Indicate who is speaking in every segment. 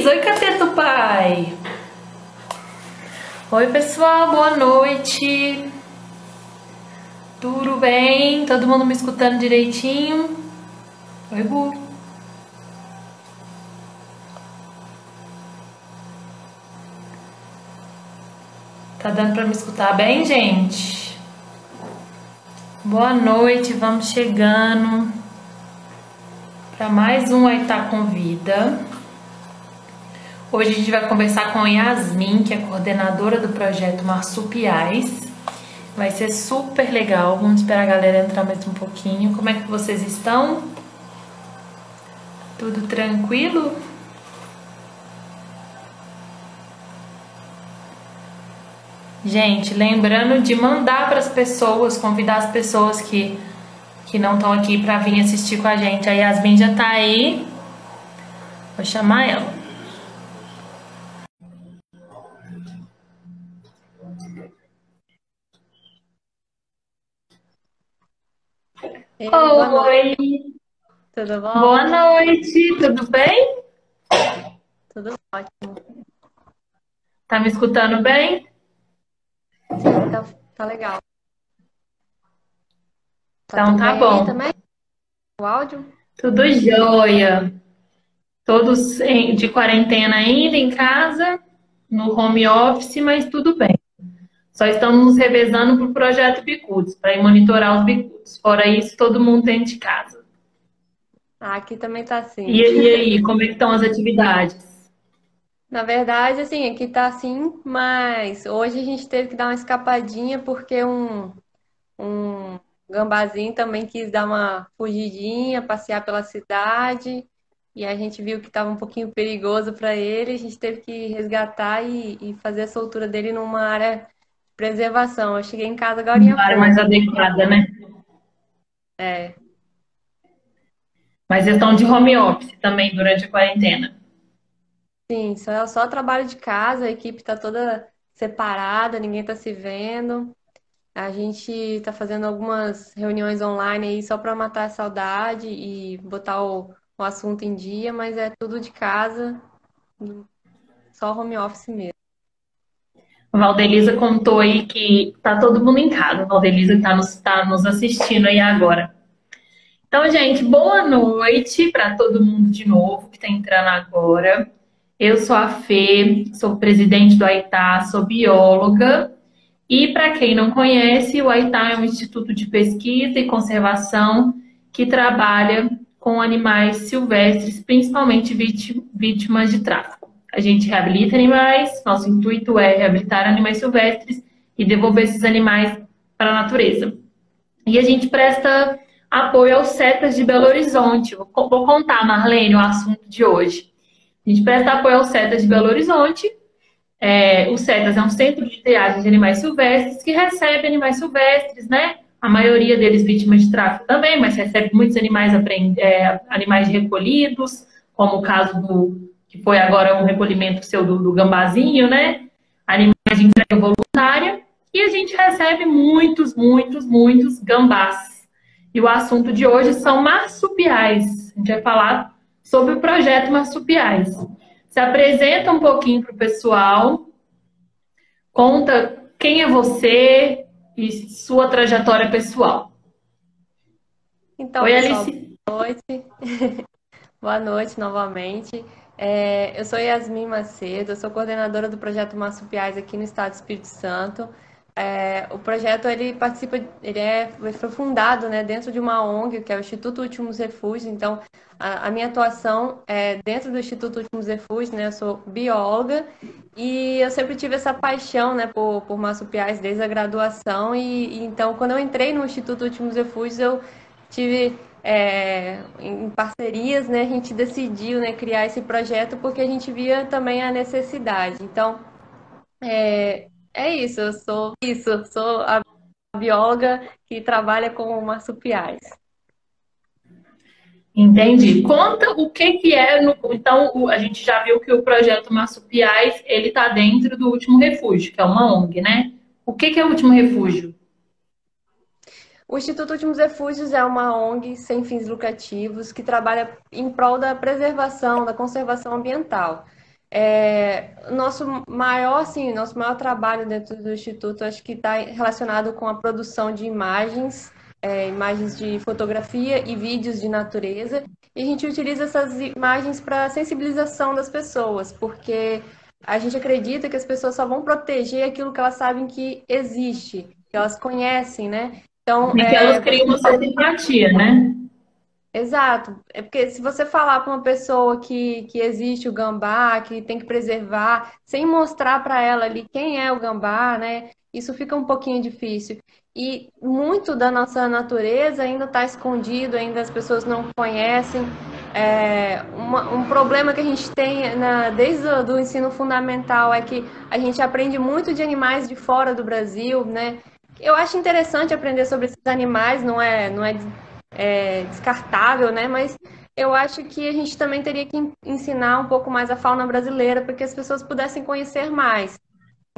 Speaker 1: Oi, Cateto Pai! Oi, pessoal, boa noite! Tudo bem? Todo mundo me escutando direitinho? Oi, Bu! Tá dando pra me escutar bem, gente? Boa noite, vamos chegando para mais um Aitá Convida. Hoje a gente vai conversar com a Yasmin, que é coordenadora do projeto Marsupiais. Vai ser super legal. Vamos esperar a galera entrar mais um pouquinho. Como é que vocês estão? Tudo tranquilo? Gente, lembrando de mandar para as pessoas, convidar as pessoas que não estão aqui para vir assistir com a gente. A Yasmin já tá aí. Vou chamar ela.
Speaker 2: Ei, boa noite.
Speaker 1: Oi!
Speaker 2: Tudo bom?
Speaker 1: Boa noite, tudo bem?
Speaker 2: Tudo ótimo.
Speaker 1: Tá me escutando bem?
Speaker 2: Sim, tá legal. Tá
Speaker 1: Então
Speaker 2: tudo
Speaker 1: tá
Speaker 2: bem aí
Speaker 1: bom.
Speaker 2: também? O áudio?
Speaker 1: Tudo jóia. Todos de quarentena ainda em casa, no home office, mas tudo bem. Só estamos nos revezando pro projeto Bicudos, para ir monitorar os bicudos. Fora isso, todo mundo dentro de casa.
Speaker 2: Ah, aqui também tá assim.
Speaker 1: E aí, como é que estão as atividades?
Speaker 2: Na verdade, assim, aqui tá assim, mas hoje a gente teve que dar uma escapadinha porque um gambazinho também quis dar uma fugidinha, passear pela cidade. E a gente viu que estava um pouquinho perigoso para ele, a gente teve que resgatar e fazer a soltura dele numa área de preservação. Eu cheguei em casa agora
Speaker 1: Uma
Speaker 2: há
Speaker 1: área mais
Speaker 2: pouco.
Speaker 1: adequada, né?
Speaker 2: É.
Speaker 1: Mas eles estão de home office também durante a quarentena.
Speaker 2: Sim, só trabalho de casa, a equipe está toda separada, ninguém está se vendo. A gente está fazendo algumas reuniões online aí só para matar a saudade e botar o assunto em dia, mas é tudo de casa, só home office mesmo.
Speaker 1: A Valdelisa contou aí que tá todo mundo em casa. A Valdelisa que tá nos assistindo aí agora. Então, gente, boa noite para todo mundo de novo que está entrando agora. Eu sou a Fê, sou presidente do Aitá, sou bióloga. E para quem não conhece, o Aitá é um instituto de pesquisa e conservação que trabalha com animais silvestres, principalmente vítimas de tráfico. A gente reabilita animais, nosso intuito é reabilitar animais silvestres e devolver esses animais para a natureza. E a gente presta apoio aos CETAS de Belo Horizonte. Vou contar, Marlene, o assunto de hoje. A gente presta apoio aos CETAS de Belo Horizonte. O CETAS é um centro de triagem de animais silvestres que recebe animais silvestres, né? A maioria deles vítimas de tráfico também, mas recebe muitos animais, animais recolhidos, como o caso que foi agora um recolhimento seu do gambazinho, né? Animais de entrega voluntária. E a gente recebe muitos, muitos, muitos gambás. E o assunto de hoje são marsupiais. A gente vai falar sobre o projeto Marsupiais. Se apresenta um pouquinho para o pessoal, conta quem é você e sua trajetória pessoal.
Speaker 2: Então,
Speaker 1: Oi,
Speaker 2: pessoal,
Speaker 1: Alice.
Speaker 2: boa noite. Boa noite novamente. Eu sou Yasmin Macedo, eu sou coordenadora do projeto Marsupiais aqui no estado do Espírito Santo. O projeto ele foi fundado, né, dentro de uma ONG, que é o Instituto Últimos Refúgios. Então, a minha atuação é dentro do Instituto Últimos Refúgios, né? Eu sou bióloga e eu sempre tive essa paixão, né, por marsupiais desde a graduação. Então, quando eu entrei no Instituto Últimos Refúgios, eu tive em parcerias, né, a gente decidiu, né, criar esse projeto porque a gente via também a necessidade. Então, é isso, sou a bióloga que trabalha com marsupiais.
Speaker 1: Entendi. Conta o que é. Então, a gente já viu que o projeto Marsupiais ele está dentro do Último Refúgio, que é uma ONG, né? O que é o Último Refúgio?
Speaker 2: O Instituto Últimos Refúgios é uma ONG sem fins lucrativos que trabalha em prol da preservação, da conservação ambiental. Nosso maior trabalho dentro do Instituto, acho que está relacionado com a produção de imagens, imagens de fotografia e vídeos de natureza. E a gente utiliza essas imagens para sensibilização das pessoas, porque a gente acredita que as pessoas só vão proteger aquilo que elas sabem que existe, que elas conhecem, né? Então,
Speaker 1: E que elas criam uma certa empatia, né?
Speaker 2: exato. É porque se você falar para uma pessoa que existe o gambá, que tem que preservar, sem mostrar para ela ali quem é o gambá, né? Isso fica um pouquinho difícil. E muito da nossa natureza ainda está escondido, ainda as pessoas não conhecem. Um problema que a gente tem desde o do ensino fundamental é que a gente aprende muito de animais de fora do Brasil, né? Eu acho interessante aprender sobre esses animais, não é descartável, né? Mas eu acho que a gente também teria que ensinar um pouco mais a fauna brasileira para que as pessoas pudessem conhecer mais.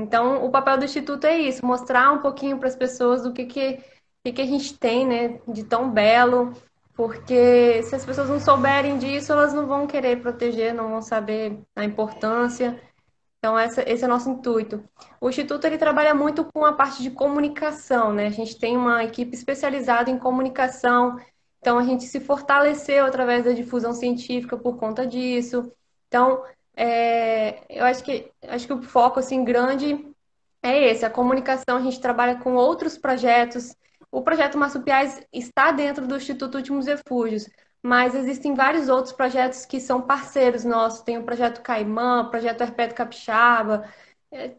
Speaker 2: Então, o papel do Instituto é isso, mostrar um pouquinho para as pessoas do que a gente tem, né, de tão belo, porque se as pessoas não souberem disso, elas não vão querer proteger, não vão saber a importância. Então, esse é o nosso intuito. O Instituto ele trabalha muito com a parte de comunicação, né? A gente tem uma equipe especializada em comunicação, então a gente se fortaleceu através da difusão científica por conta disso. Então, eu acho que o foco assim grande é esse, a comunicação. A gente trabalha com outros projetos. O projeto Marsupiais está dentro do Instituto Últimos Refúgios, mas existem vários outros projetos que são parceiros nossos. Tem o projeto Caimã, o projeto Herpeto Capixaba.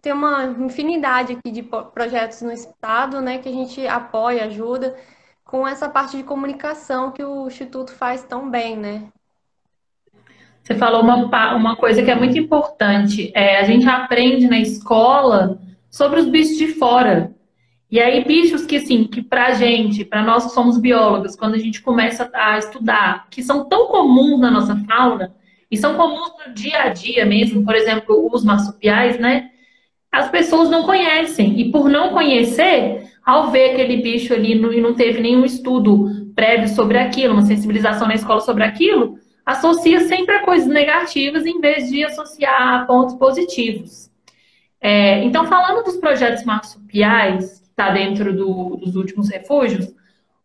Speaker 2: Tem uma infinidade aqui de projetos no estado, né, que a gente apoia, ajuda, com essa parte de comunicação que o Instituto faz tão bem, né?
Speaker 1: Você falou uma coisa que é muito importante. A gente aprende na escola sobre os bichos de fora. E aí, bichos que, assim, que pra gente, pra nós que somos biólogos, quando a gente começa a estudar, que são tão comuns na nossa fauna, e são comuns no dia a dia mesmo, por exemplo, os marsupiais, né? As pessoas não conhecem. E por não conhecer, ao ver aquele bicho ali e não teve nenhum estudo prévio sobre aquilo, uma sensibilização na escola sobre aquilo, associa sempre a coisas negativas em vez de associar a pontos positivos. Então, falando dos projetos marsupiais, que está dentro dos últimos refúgios,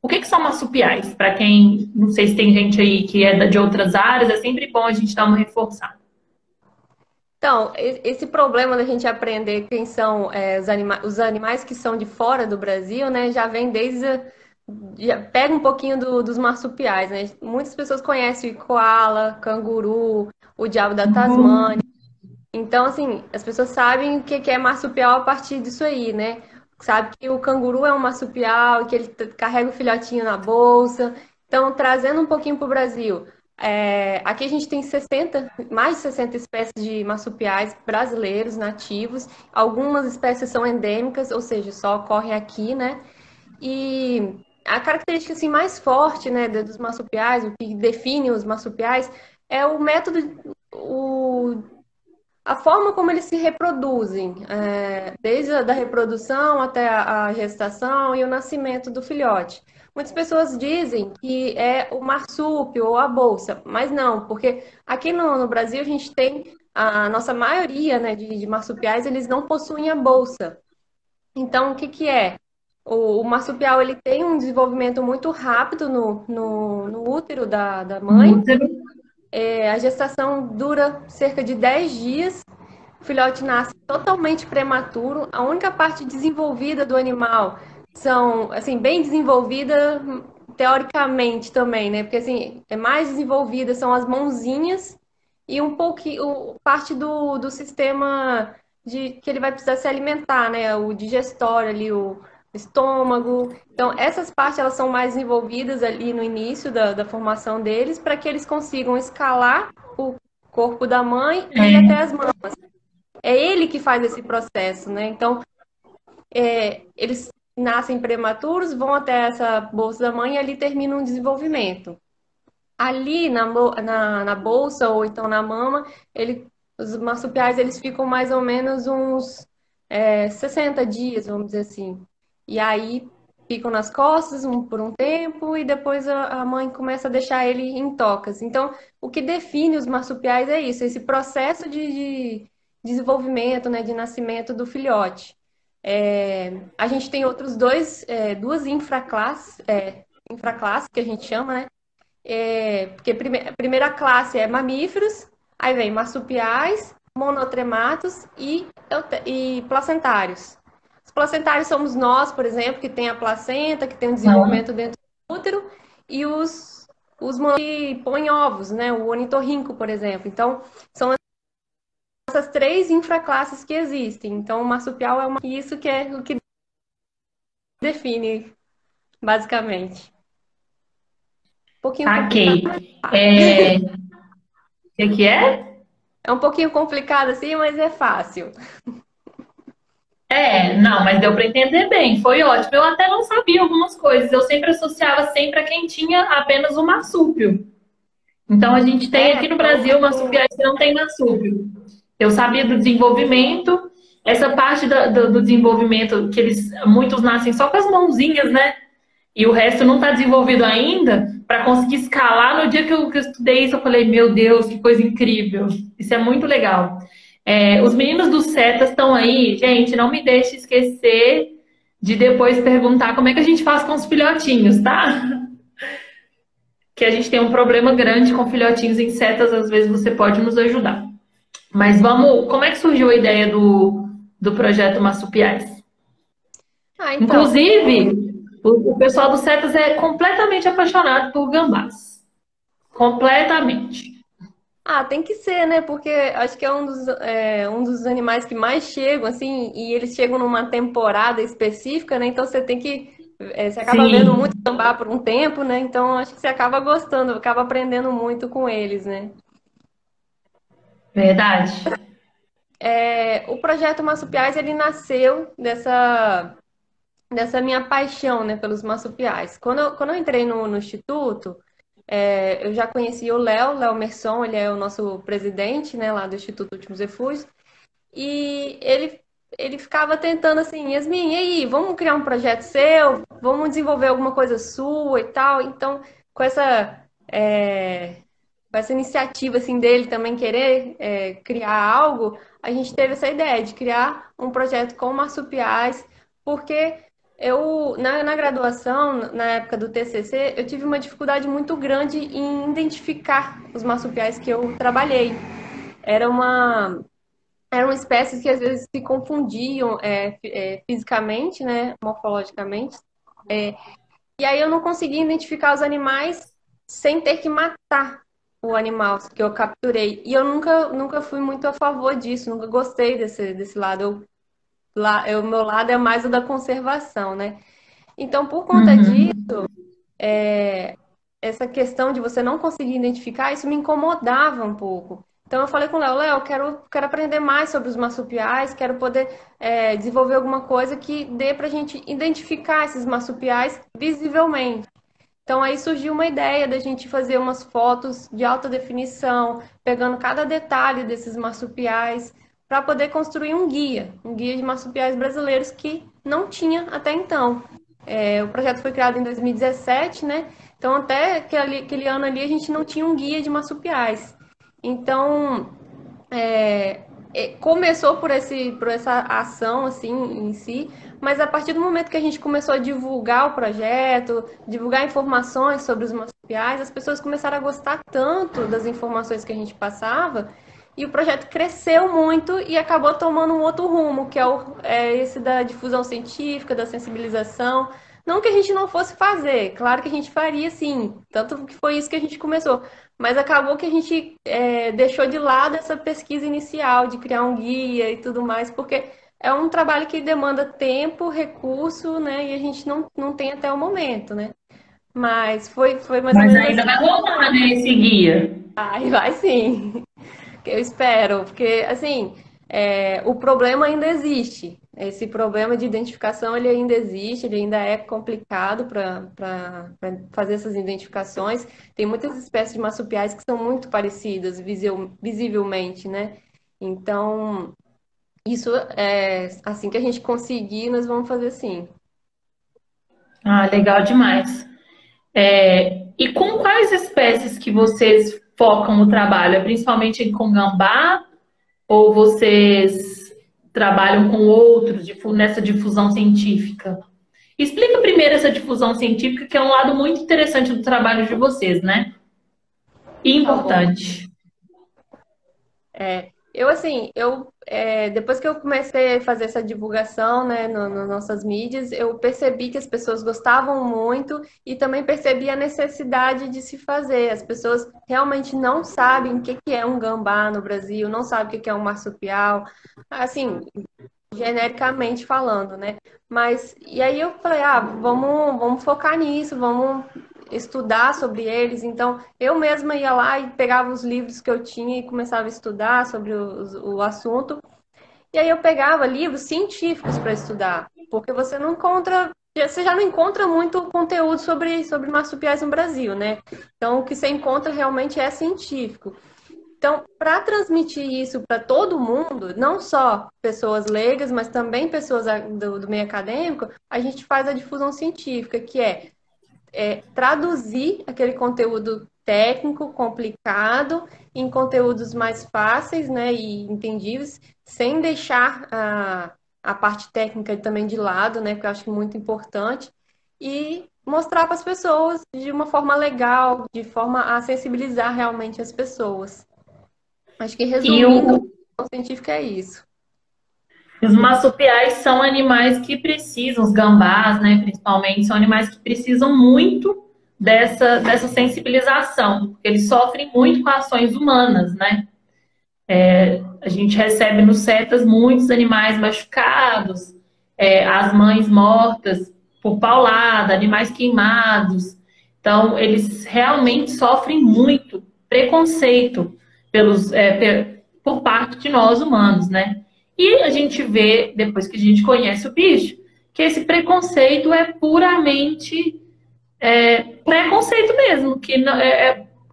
Speaker 1: o que são marsupiais? Para quem, não sei se tem gente aí que é de outras áreas, é sempre bom a gente dar uma reforçada.
Speaker 2: Então, esse problema da gente aprender quem são os animais que são de fora do Brasil, né, já vem já pega um pouquinho dos marsupiais, né? Muitas pessoas conhecem o koala, canguru, o diabo da Tasmânia. Então, assim, as pessoas sabem o que é marsupial a partir disso aí, né? Sabe que o canguru é um marsupial, e que ele carrega o filhotinho na bolsa. Então, trazendo um pouquinho para o Brasil, aqui a gente tem mais de 60 espécies de marsupiais brasileiros nativos. Algumas espécies são endêmicas, ou seja, só ocorrem aqui, né? E a característica assim, mais forte, né, dos marsupiais, o que define os marsupiais, é o método, o a forma como eles se reproduzem, desde a da reprodução até a gestação e o nascimento do filhote. Muitas pessoas dizem que é o marsúpio ou a bolsa, mas não, porque aqui no Brasil a gente tem a nossa maioria, né, de marsupiais, eles não possuem a bolsa. Então, o que que é? O marsupial ele tem um desenvolvimento muito rápido no útero da mãe.
Speaker 1: Útero.
Speaker 2: A gestação dura cerca de 10 dias. O filhote nasce totalmente prematuro. A única parte desenvolvida do animal são, assim, bem desenvolvida teoricamente também, né? Porque, assim, é mais desenvolvida são as mãozinhas e um pouquinho, parte do sistema que ele vai precisar se alimentar, né? O digestório ali, o estômago. Então, essas partes elas são mais desenvolvidas ali no início da formação deles para que eles consigam escalar o corpo da mãe e ir até as mamas. É ele que faz esse processo, né? Então, eles nascem prematuros, vão até essa bolsa da mãe e ali terminam o desenvolvimento. Ali na bolsa ou então na mama, os marsupiais eles ficam mais ou menos uns 60 dias, vamos dizer assim. E aí ficam nas costas por um tempo e depois a mãe começa a deixar ele em tocas. Então, o que define os marsupiais é isso, esse processo de desenvolvimento, né, de nascimento do filhote. A gente tem outros duas infraclasses que a gente chama, né? Porque a primeira classe é mamíferos, aí vem marsupiais, monotrematos e placentários. Os placentários somos nós, por exemplo, que tem a placenta, que tem o
Speaker 1: Aham.
Speaker 2: desenvolvimento dentro do útero, e os que põem ovos, né? O ornitorrinco, por exemplo. Então, são essas três infraclasses que existem. Então, o marsupial isso que é o que define, basicamente. Um pouquinho complicado.
Speaker 1: Saquei. O que que é?
Speaker 2: É um pouquinho complicado assim, mas é fácil.
Speaker 1: Não, mas deu para entender bem, foi ótimo. Eu até não sabia algumas coisas, eu sempre associava sempre a quem tinha apenas o marsúpio. Então a gente tem aqui no
Speaker 2: Então,
Speaker 1: Brasil marsupiais que não tem marsúpio. Eu sabia do desenvolvimento, essa parte do desenvolvimento que muitos nascem só com as mãozinhas, né? E o resto não está desenvolvido ainda, para conseguir escalar. No dia que eu estudei isso, eu falei, meu Deus, que coisa incrível. Isso é muito legal. Os meninos do CETA estão aí, gente, não me deixe esquecer de depois perguntar como é que a gente faz com os filhotinhos, tá? Que a gente tem um problema grande com filhotinhos em setas, às vezes você pode nos ajudar. Mas vamos, como é que surgiu a ideia do projeto Marsupiais?
Speaker 2: então.
Speaker 1: Inclusive, o pessoal do Setas é completamente apaixonado por gambás. Completamente.
Speaker 2: Tem que ser, né? Porque acho que é um dos animais que mais chegam, assim, e eles chegam numa temporada específica, né? Então você tem que. Você acaba vendo muito
Speaker 1: Sim,
Speaker 2: gambá por um tempo, né? Então acho que você acaba gostando, acaba aprendendo muito com eles, né?
Speaker 1: verdade.
Speaker 2: O projeto Marsupiais, ele nasceu dessa minha paixão, né, pelos marsupiais. Quando eu entrei no Instituto, eu já conhecia o Léo Merson, ele é o nosso presidente, né, lá do Instituto Últimos Refúgios, e ele ficava tentando assim, Yasmin, e aí, vamos criar um projeto seu? Vamos desenvolver alguma coisa sua e tal? Então, com é, com essa iniciativa assim dele também querer criar algo, a gente teve essa ideia de criar um projeto com marsupiais, porque na graduação, na época do TCC, eu tive uma dificuldade muito grande em identificar os marsupiais que eu trabalhei. Era uma, eram espécies que às vezes se confundiam fisicamente, né, morfologicamente, e aí eu não conseguia identificar os animais sem ter que matar o animal que eu capturei. E eu nunca fui muito a favor disso, nunca gostei desse lado. O meu lado é mais o da conservação, né? Então, por conta disso,
Speaker 1: Uhum.
Speaker 2: essa questão de você não conseguir identificar, isso me incomodava um pouco. Então eu falei com o Léo, quero aprender mais sobre os marsupiais, quero poder desenvolver alguma coisa que dê para a gente identificar esses marsupiais visivelmente. Então aí surgiu uma ideia da gente fazer umas fotos de alta definição, pegando cada detalhe desses marsupiais, para poder construir um guia de marsupiais brasileiros que não tinha até então. O projeto foi criado em 2017, né? Então até aquele ano ali a gente não tinha um guia de marsupiais. Então começou por essa ação assim em si, mas a partir do momento que a gente começou a divulgar o projeto, divulgar informações sobre os marsupiais, as pessoas começaram a gostar tanto das informações que a gente passava, e o projeto cresceu muito e acabou tomando um outro rumo, que é esse da difusão científica, da sensibilização. Não que a gente não fosse fazer, claro que a gente faria sim, tanto que foi isso que a gente começou. Mas acabou que a gente deixou de lado essa pesquisa inicial de criar um guia e tudo mais, porque é um trabalho que demanda tempo, recurso, né? E a gente não tem até o momento, né? Mas foi mais ou
Speaker 1: Mas
Speaker 2: menos
Speaker 1: ainda
Speaker 2: assim.
Speaker 1: vai rolar, né, esse guia.
Speaker 2: Ai, vai sim. Eu espero, porque assim, o problema ainda existe. Esse problema de identificação ele ainda existe, ele ainda é complicado para fazer essas identificações. Tem muitas espécies de marsupiais que são muito parecidas visivelmente, né? Então, isso assim que a gente conseguir, nós vamos fazer sim.
Speaker 1: Ah, legal demais. E com quais espécies que vocês focam o trabalho? É principalmente com gambá ou vocês trabalham com outros nessa difusão científica? Explica primeiro essa difusão científica, que é um lado muito interessante do trabalho de vocês, né? E
Speaker 2: Tá bom.
Speaker 1: importante.
Speaker 2: Depois que eu comecei a fazer essa divulgação, né, nas nossas mídias, eu percebi que as pessoas gostavam muito e também percebi a necessidade de se fazer. As pessoas realmente não sabem o que que é um gambá no Brasil, não sabem o que que é um marsupial, assim, genericamente falando, né? Mas, e aí eu falei, vamos focar nisso, vamos estudar sobre eles. Então, eu mesma ia lá e pegava os livros que eu tinha e começava a estudar sobre o assunto. E aí eu pegava livros científicos para estudar, porque você já não encontra muito conteúdo sobre marsupiais no Brasil, né? Então, o que você encontra realmente é científico. Então, para transmitir isso para todo mundo, não só pessoas leigas, mas também pessoas do meio acadêmico, a gente faz a difusão científica, que é traduzir aquele conteúdo técnico, complicado, em conteúdos mais fáceis, né, e entendíveis, sem deixar a parte técnica também de lado, né, que eu acho muito importante, e mostrar para as pessoas de uma forma legal, de forma a sensibilizar realmente as pessoas. Acho que
Speaker 1: E
Speaker 2: resumindo, a científica é isso.
Speaker 1: os marsupiais são animais que precisam, os gambás, né, principalmente, são animais que precisam muito dessa sensibilização, porque eles sofrem muito com ações humanas, né? A gente recebe nos CETAS muitos animais machucados, as mães mortas por paulada, animais queimados. Então, eles realmente sofrem muito preconceito por parte de nós humanos, né? E a gente vê, depois que a gente conhece o bicho, que esse preconceito é puramente preconceito mesmo,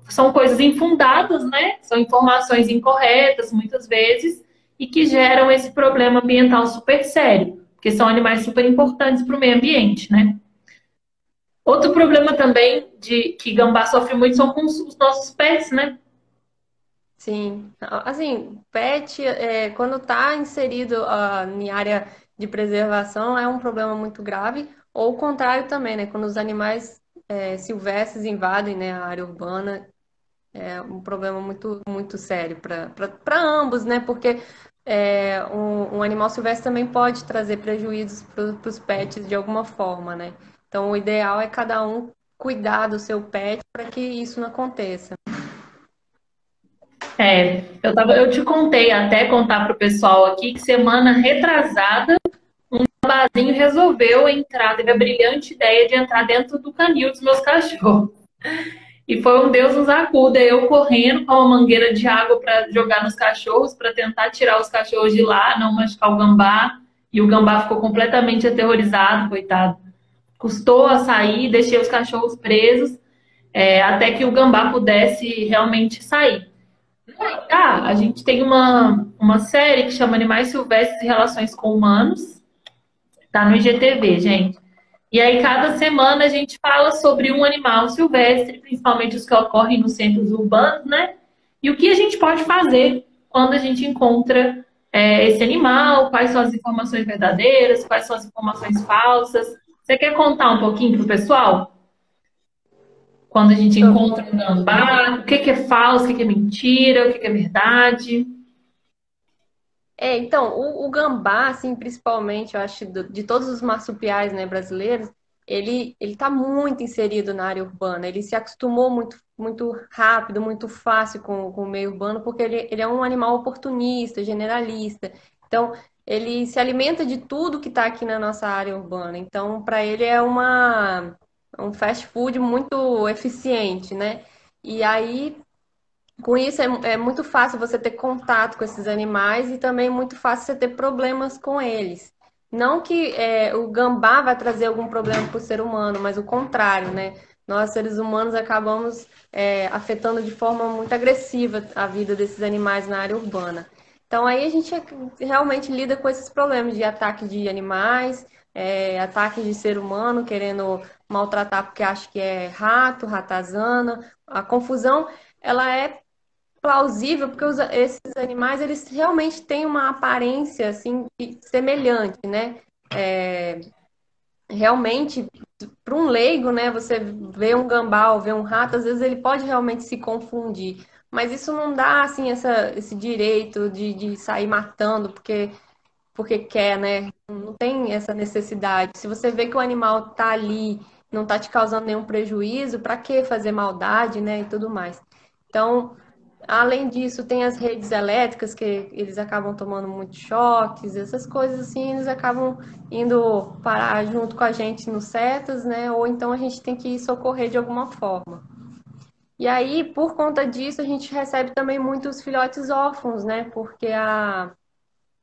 Speaker 1: são coisas infundadas, né? São informações incorretas, muitas vezes, e que geram esse problema ambiental super sério, porque são animais super importantes para o meio ambiente, né? Outro problema também de que gambá sofre muito são com os nossos pets, né?
Speaker 2: Sim, assim, pet, quando está inserido em área de preservação, é um problema muito grave, ou o contrário também, né? Quando os animais silvestres invadem, né, a área urbana, é um problema muito sério para ambos, né? Porque um animal silvestre também pode trazer prejuízos para os pets de alguma forma, né? Então, o ideal é cada um cuidar do seu pet para que isso não aconteça.
Speaker 1: Eu te contei até contar para o pessoal aqui que semana retrasada o Bazinho resolveu entrar, teve a brilhante ideia de entrar dentro do canil dos meus cachorros. E foi um Deus nos acuda, eu correndo com uma mangueira de água para jogar nos cachorros, para tentar tirar os cachorros de lá, não machucar o gambá. E o gambá ficou completamente aterrorizado, coitado. Custou a sair, deixei os cachorros presos, até que o gambá pudesse realmente sair. A gente tem uma série que chama Animais Silvestres e Relações com Humanos, tá no IGTV, gente. E aí, cada semana a gente fala sobre um animal silvestre, principalmente os que ocorrem nos centros urbanos, né? E o que a gente pode fazer quando a gente encontra esse animal, quais são as informações verdadeiras, quais são as informações falsas. Você quer contar um pouquinho para o pessoal? Quando a gente encontra um gambá, o que que é falso, o que que é mentira, o que que é verdade.
Speaker 2: Então, o gambá, assim, principalmente, eu acho, de todos os marsupiais, né, brasileiros, ele está muito inserido na área urbana. Ele se acostumou muito rápido, muito fácil com o meio urbano, porque ele é um animal oportunista, generalista. Então, ele se alimenta de tudo que está aqui na nossa área urbana. Então, para ele é um fast food muito eficiente, né? E aí com isso é muito fácil você ter contato com esses animais e também muito fácil você ter problemas com eles. Não que o gambá vai trazer algum problema para o ser humano, mas o contrário, né? Nós, seres humanos, acabamos afetando de forma muito agressiva a vida desses animais na área urbana. Então aí a gente realmente lida com esses problemas de ataque de animais, ataque de ser humano querendo maltratar porque acha que é rato, ratazana. A confusão, ela é plausível porque esses animais, eles realmente têm uma aparência assim semelhante, né? Realmente, para um leigo, né, você vê um gambá ou vê um rato, às vezes ele pode realmente se confundir. Mas isso não dá, assim, esse direito de sair matando porque quer, né? Não tem essa necessidade. Se você vê que o animal tá ali, não tá te causando nenhum prejuízo, para que fazer maldade, né? E tudo mais. Então, além disso, tem as redes elétricas que eles acabam tomando muitos choques, essas coisas assim, eles acabam indo parar junto com a gente no CETAS, né? Ou então a gente tem que socorrer de alguma forma. E aí, por conta disso, a gente recebe também muitos filhotes órfãos, né? Porque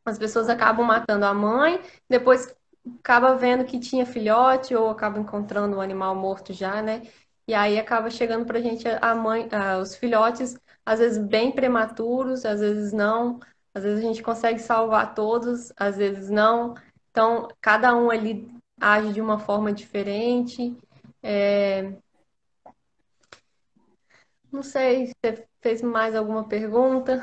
Speaker 2: as pessoas acabam matando a mãe, depois acaba vendo que tinha filhote ou acaba encontrando o animal morto já, né? E aí acaba chegando pra gente a mãe, os filhotes, às vezes bem prematuros, às vezes não, às vezes a gente consegue salvar todos, às vezes não. Então, cada um ali age de uma forma diferente. É, Não sei se você fez mais alguma pergunta.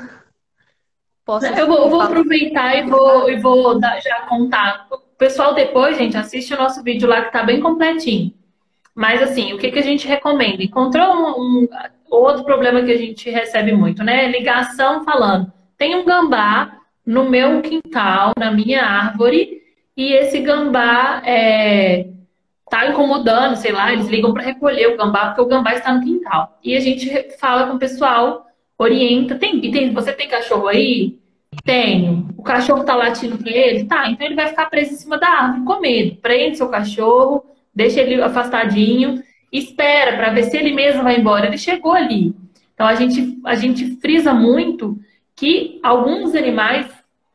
Speaker 2: Posso
Speaker 1: Eu vou
Speaker 2: falar?
Speaker 1: aproveitar e vou já contar. O pessoal depois, gente, assiste o nosso vídeo lá que tá bem completinho. Mas assim, o que que a gente recomenda? Encontrou outro problema que a gente recebe muito, né? Ligação falando, tem um gambá no meu quintal, na minha árvore, e esse gambá tá incomodando, sei lá, eles ligam para recolher o gambá, porque o gambá está no quintal. E a gente fala com o pessoal, orienta, você tem cachorro aí? Tenho. O cachorro tá latindo pra ele? Tá, então ele vai ficar preso em cima da árvore com medo. Prende seu cachorro, deixa ele afastadinho, espera para ver se ele mesmo vai embora. Ele chegou ali. Então a gente frisa muito que alguns animais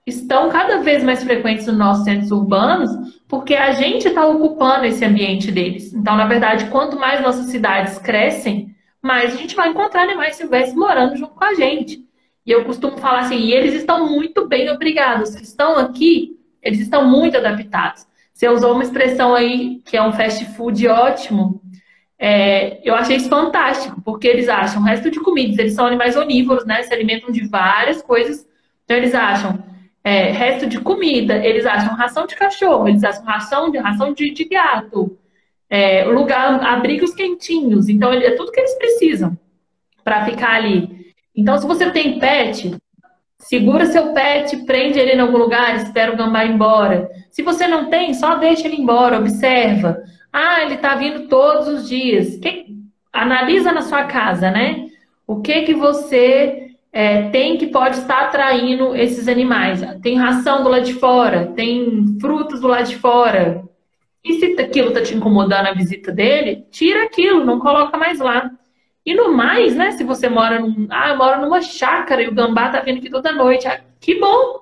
Speaker 1: estão cada vez mais frequentes nos nossos centros urbanos porque a gente está ocupando esse ambiente deles. Então, na verdade, quanto mais nossas cidades crescem, mais a gente vai encontrar animais silvestres morando junto com a gente. E eu costumo falar assim, e eles estão muito bem obrigados. Os que estão aqui, eles estão muito adaptados. Você usou uma expressão aí, que é um fast food ótimo. Eu achei isso fantástico, porque eles acham resto de comidas, eles são animais onívoros, né? Se alimentam de várias coisas. Então, eles acham resto de comida, eles acham ração de cachorro, eles acham ração de gato, lugar, abrigos quentinhos. Então, é tudo que eles precisam para ficar ali. Então, se você tem pet, segura seu pet, prende ele em algum lugar, espera o gambá ir embora. Se você não tem, só deixa ele embora, observa. Ah, ele está vindo todos os dias. Analisa na sua casa, né? O que que você tem que pode estar atraindo esses animais? Tem ração do lado de fora, tem frutas do lado de fora. E se aquilo está te incomodando a visita dele, tira aquilo, não coloca mais lá. E no mais, né? Se você mora eu moro numa chácara e o gambá tá vindo aqui toda noite. Ah, que bom!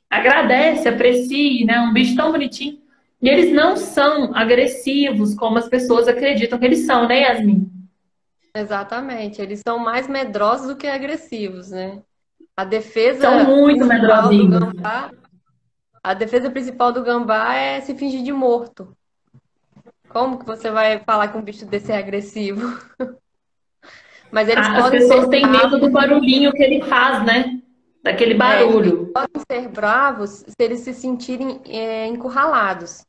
Speaker 1: Agradece, aprecie, né? Um bicho tão bonitinho. E eles não são agressivos como as pessoas acreditam que eles são, né, Yasmin?
Speaker 2: Exatamente, eles são mais medrosos do que agressivos, né? A defesa
Speaker 1: São muito
Speaker 2: principal do
Speaker 1: medrosinhos.
Speaker 2: gambá, a defesa principal do gambá é se fingir de morto. Como que você vai falar que um bicho desse é agressivo? Mas eles
Speaker 1: As
Speaker 2: podem
Speaker 1: pessoas
Speaker 2: ser
Speaker 1: têm medo do
Speaker 2: bravos,
Speaker 1: barulhinho que ele faz, né? Daquele
Speaker 2: eles
Speaker 1: barulho.
Speaker 2: podem ser bravos se eles se sentirem encurralados.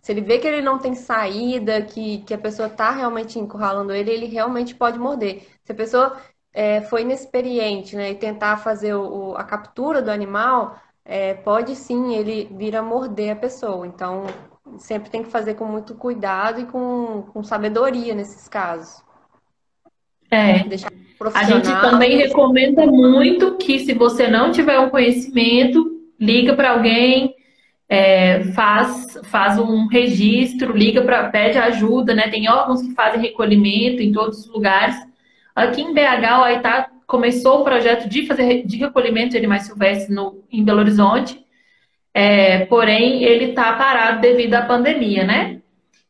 Speaker 2: Se ele vê que ele não tem saída, que a pessoa está realmente encurralando ele, ele realmente pode morder. Se a pessoa for inexperiente, né, e tentar fazer a captura do animal, pode sim ele vir a morder a pessoa. Então, sempre tem que fazer com muito cuidado e com sabedoria nesses casos.
Speaker 1: É.
Speaker 2: Deixar
Speaker 1: A gente
Speaker 2: profissional.
Speaker 1: também recomenda muito que, se você não tiver um conhecimento, liga para alguém, faz um registro, pede ajuda, né? Tem órgãos que fazem recolhimento em todos os lugares. Aqui em BH, o Aitá começou o projeto de recolhimento de animais silvestres em Belo Horizonte, porém ele está parado devido à pandemia, né?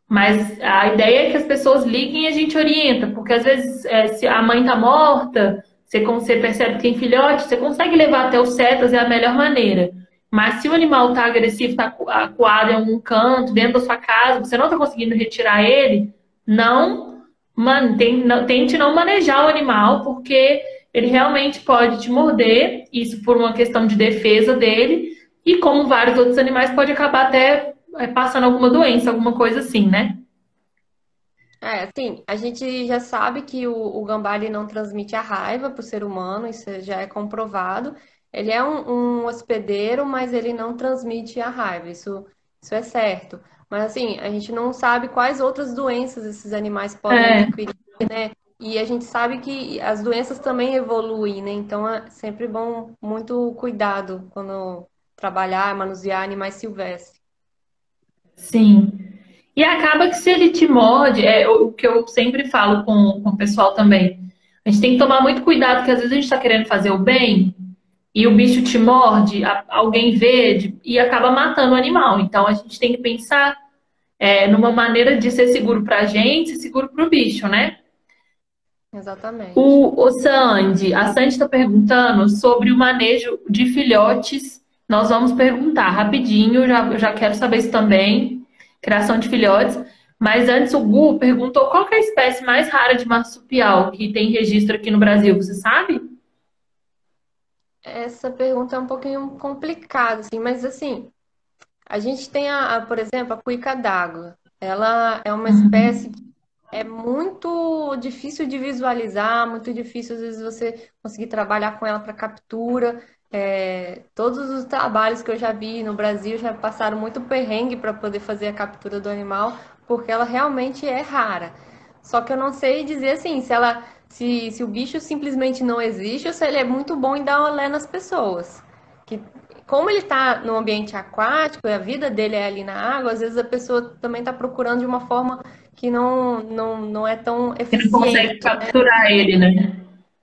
Speaker 1: Mas a ideia é que as pessoas liguem e a gente orienta, porque às vezes se a mãe está morta, você percebe que tem filhote, você consegue levar até os setas, é a melhor maneira. Mas se o animal está agressivo, está acuado em algum canto, dentro da sua casa, você não está conseguindo retirar ele, não, tente não manejar o animal, porque ele realmente pode te morder, isso por uma questão de defesa dele, e como vários outros animais, pode acabar até passando alguma doença, alguma coisa assim, né?
Speaker 2: Assim, a gente já sabe que o gambá ele não transmite a raiva para o ser humano, isso já é comprovado. Ele é um hospedeiro, mas ele não transmite a raiva, isso é certo. Mas assim, a gente não sabe quais outras doenças esses animais podem
Speaker 1: É,
Speaker 2: adquirir, né? E a gente sabe que as doenças também evoluem, né? Então é sempre bom muito cuidado quando trabalhar, manusear animais silvestres.
Speaker 1: sim. E acaba que se ele te morde, é o que eu sempre falo com o pessoal também. A gente tem que tomar muito cuidado, porque às vezes a gente está querendo fazer o bem e o bicho te morde, alguém vê e acaba matando o animal. Então a gente tem que pensar numa maneira de ser seguro para a gente e seguro para o bicho, né?
Speaker 2: Exatamente.
Speaker 1: O Sandy, a Sandy está perguntando sobre o manejo de filhotes. Nós vamos perguntar rapidinho, já quero saber isso também, criação de filhotes. Mas antes, o Gu perguntou qual que é a espécie mais rara de marsupial que tem registro aqui no Brasil, você sabe?
Speaker 2: Essa pergunta é um pouquinho complicada, assim, mas assim, a gente tem, por exemplo, a cuíca d'água. Ela é uma espécie
Speaker 1: Uhum.
Speaker 2: que é muito difícil de visualizar, muito difícil, às vezes, você conseguir trabalhar com ela para captura. Todos os trabalhos que eu já vi no Brasil já passaram muito perrengue para poder fazer a captura do animal, porque ela realmente é rara. Só que eu não sei dizer assim, se o bicho simplesmente não existe ou se ele é muito bom em dar olé nas pessoas. Que, como ele está no ambiente aquático e a vida dele é ali na água, às vezes a pessoa também está procurando de uma forma que não é tão
Speaker 1: Você não consegue
Speaker 2: eficiente.
Speaker 1: capturar ele, né?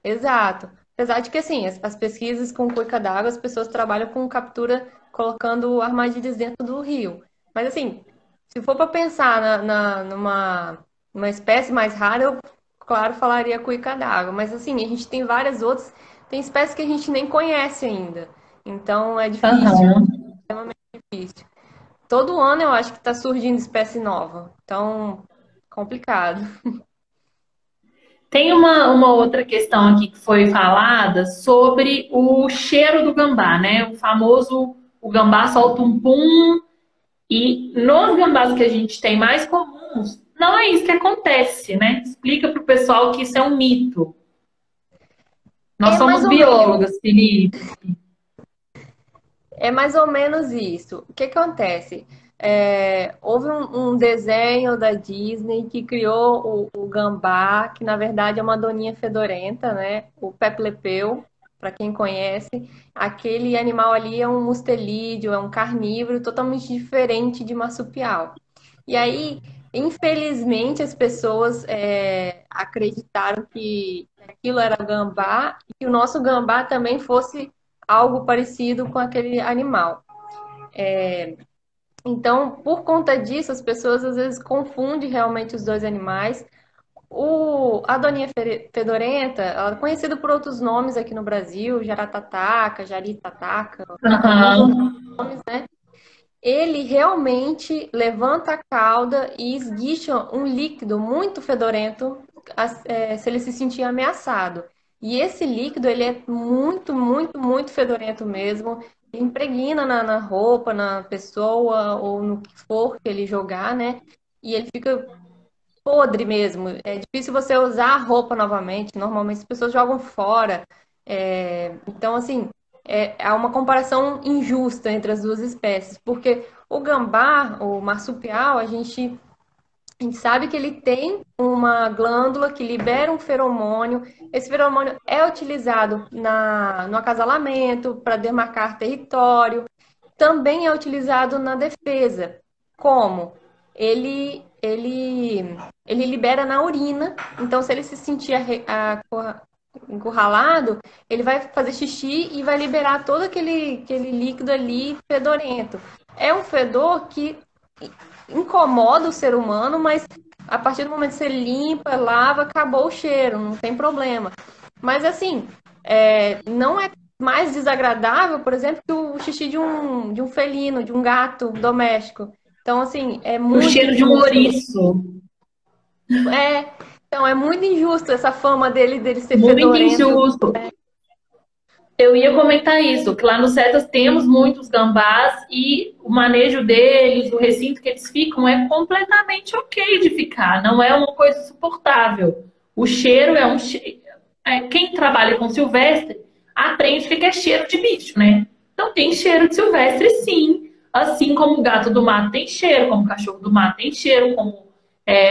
Speaker 2: Exato. Apesar de que, assim, as pesquisas com cuica d'água, as pessoas trabalham com captura colocando armadilhas dentro do rio. Mas, assim, se for para pensar numa espécie mais rara, eu, claro, falaria cuica d'água. Mas, assim, a gente tem várias outras, tem espécies que a gente nem conhece ainda. Então, é difícil,
Speaker 1: Aham.
Speaker 2: difícil. Todo ano eu acho que está surgindo espécie nova. Então, complicado.
Speaker 1: Tem uma outra questão aqui que foi falada sobre o cheiro do gambá, né? O famoso, o gambá solta um pum. E nos gambás que a gente tem mais comuns, não é isso que acontece, né? Explica para o pessoal que isso é um mito. Nós
Speaker 2: É mais
Speaker 1: somos
Speaker 2: ou menos.
Speaker 1: biólogas, Felipe.
Speaker 2: É mais ou menos isso. O que acontece? Houve um desenho da Disney que criou o gambá, que na verdade é uma doninha fedorenta, né? O Pepe Le Pew, para quem conhece. Aquele animal ali é um mustelídeo, é um carnívoro totalmente diferente de marsupial. E aí, infelizmente, as pessoas acreditaram que aquilo era gambá e que o nosso gambá também fosse algo parecido com aquele animal. Então, por conta disso, as pessoas às vezes confundem realmente os dois animais. A doninha fedorenta, ela é conhecida por outros nomes aqui no Brasil, jaratataca, jaritataca, alguns outros
Speaker 1: Aham.
Speaker 2: nomes, né? Ele realmente levanta a cauda e esguicha um líquido muito fedorento se ele se sentir ameaçado. E esse líquido, ele é muito, muito, muito fedorento mesmo. Impregna na roupa, na pessoa ou no que for que ele jogar, né? E ele fica podre mesmo. É difícil você usar a roupa novamente. Normalmente as pessoas jogam fora. Então, assim, há uma comparação injusta entre as duas espécies, porque o gambá, o marsupial, a gente sabe que ele tem uma glândula que libera um feromônio. Esse feromônio é utilizado no acasalamento, para demarcar território, também é utilizado na defesa. Como? Ele libera na urina, então se ele se sentir encurralado, ele vai fazer xixi e vai liberar todo aquele líquido ali fedorento. É um fedor que incomoda o ser humano, mas a partir do momento que você limpa, lava, acabou o cheiro, não tem problema. Mas assim, não é mais desagradável, por exemplo, que o xixi de um felino, de um gato doméstico. Então, assim, é
Speaker 1: O
Speaker 2: muito
Speaker 1: cheiro de um
Speaker 2: injusto.
Speaker 1: ouriço.
Speaker 2: É, então, é muito injusto essa fama dele ser
Speaker 1: Muito
Speaker 2: fedorento.
Speaker 1: injusto. Eu ia comentar isso, que lá no Cetas temos muitos gambás e o manejo deles, o recinto que eles ficam é completamente ok de ficar, não é uma coisa suportável. O cheiro é um cheiro. Quem trabalha com silvestre aprende o que é cheiro de bicho, né? Então tem cheiro de silvestre, sim. Assim como o gato do mato tem cheiro, como o cachorro do mato tem cheiro, como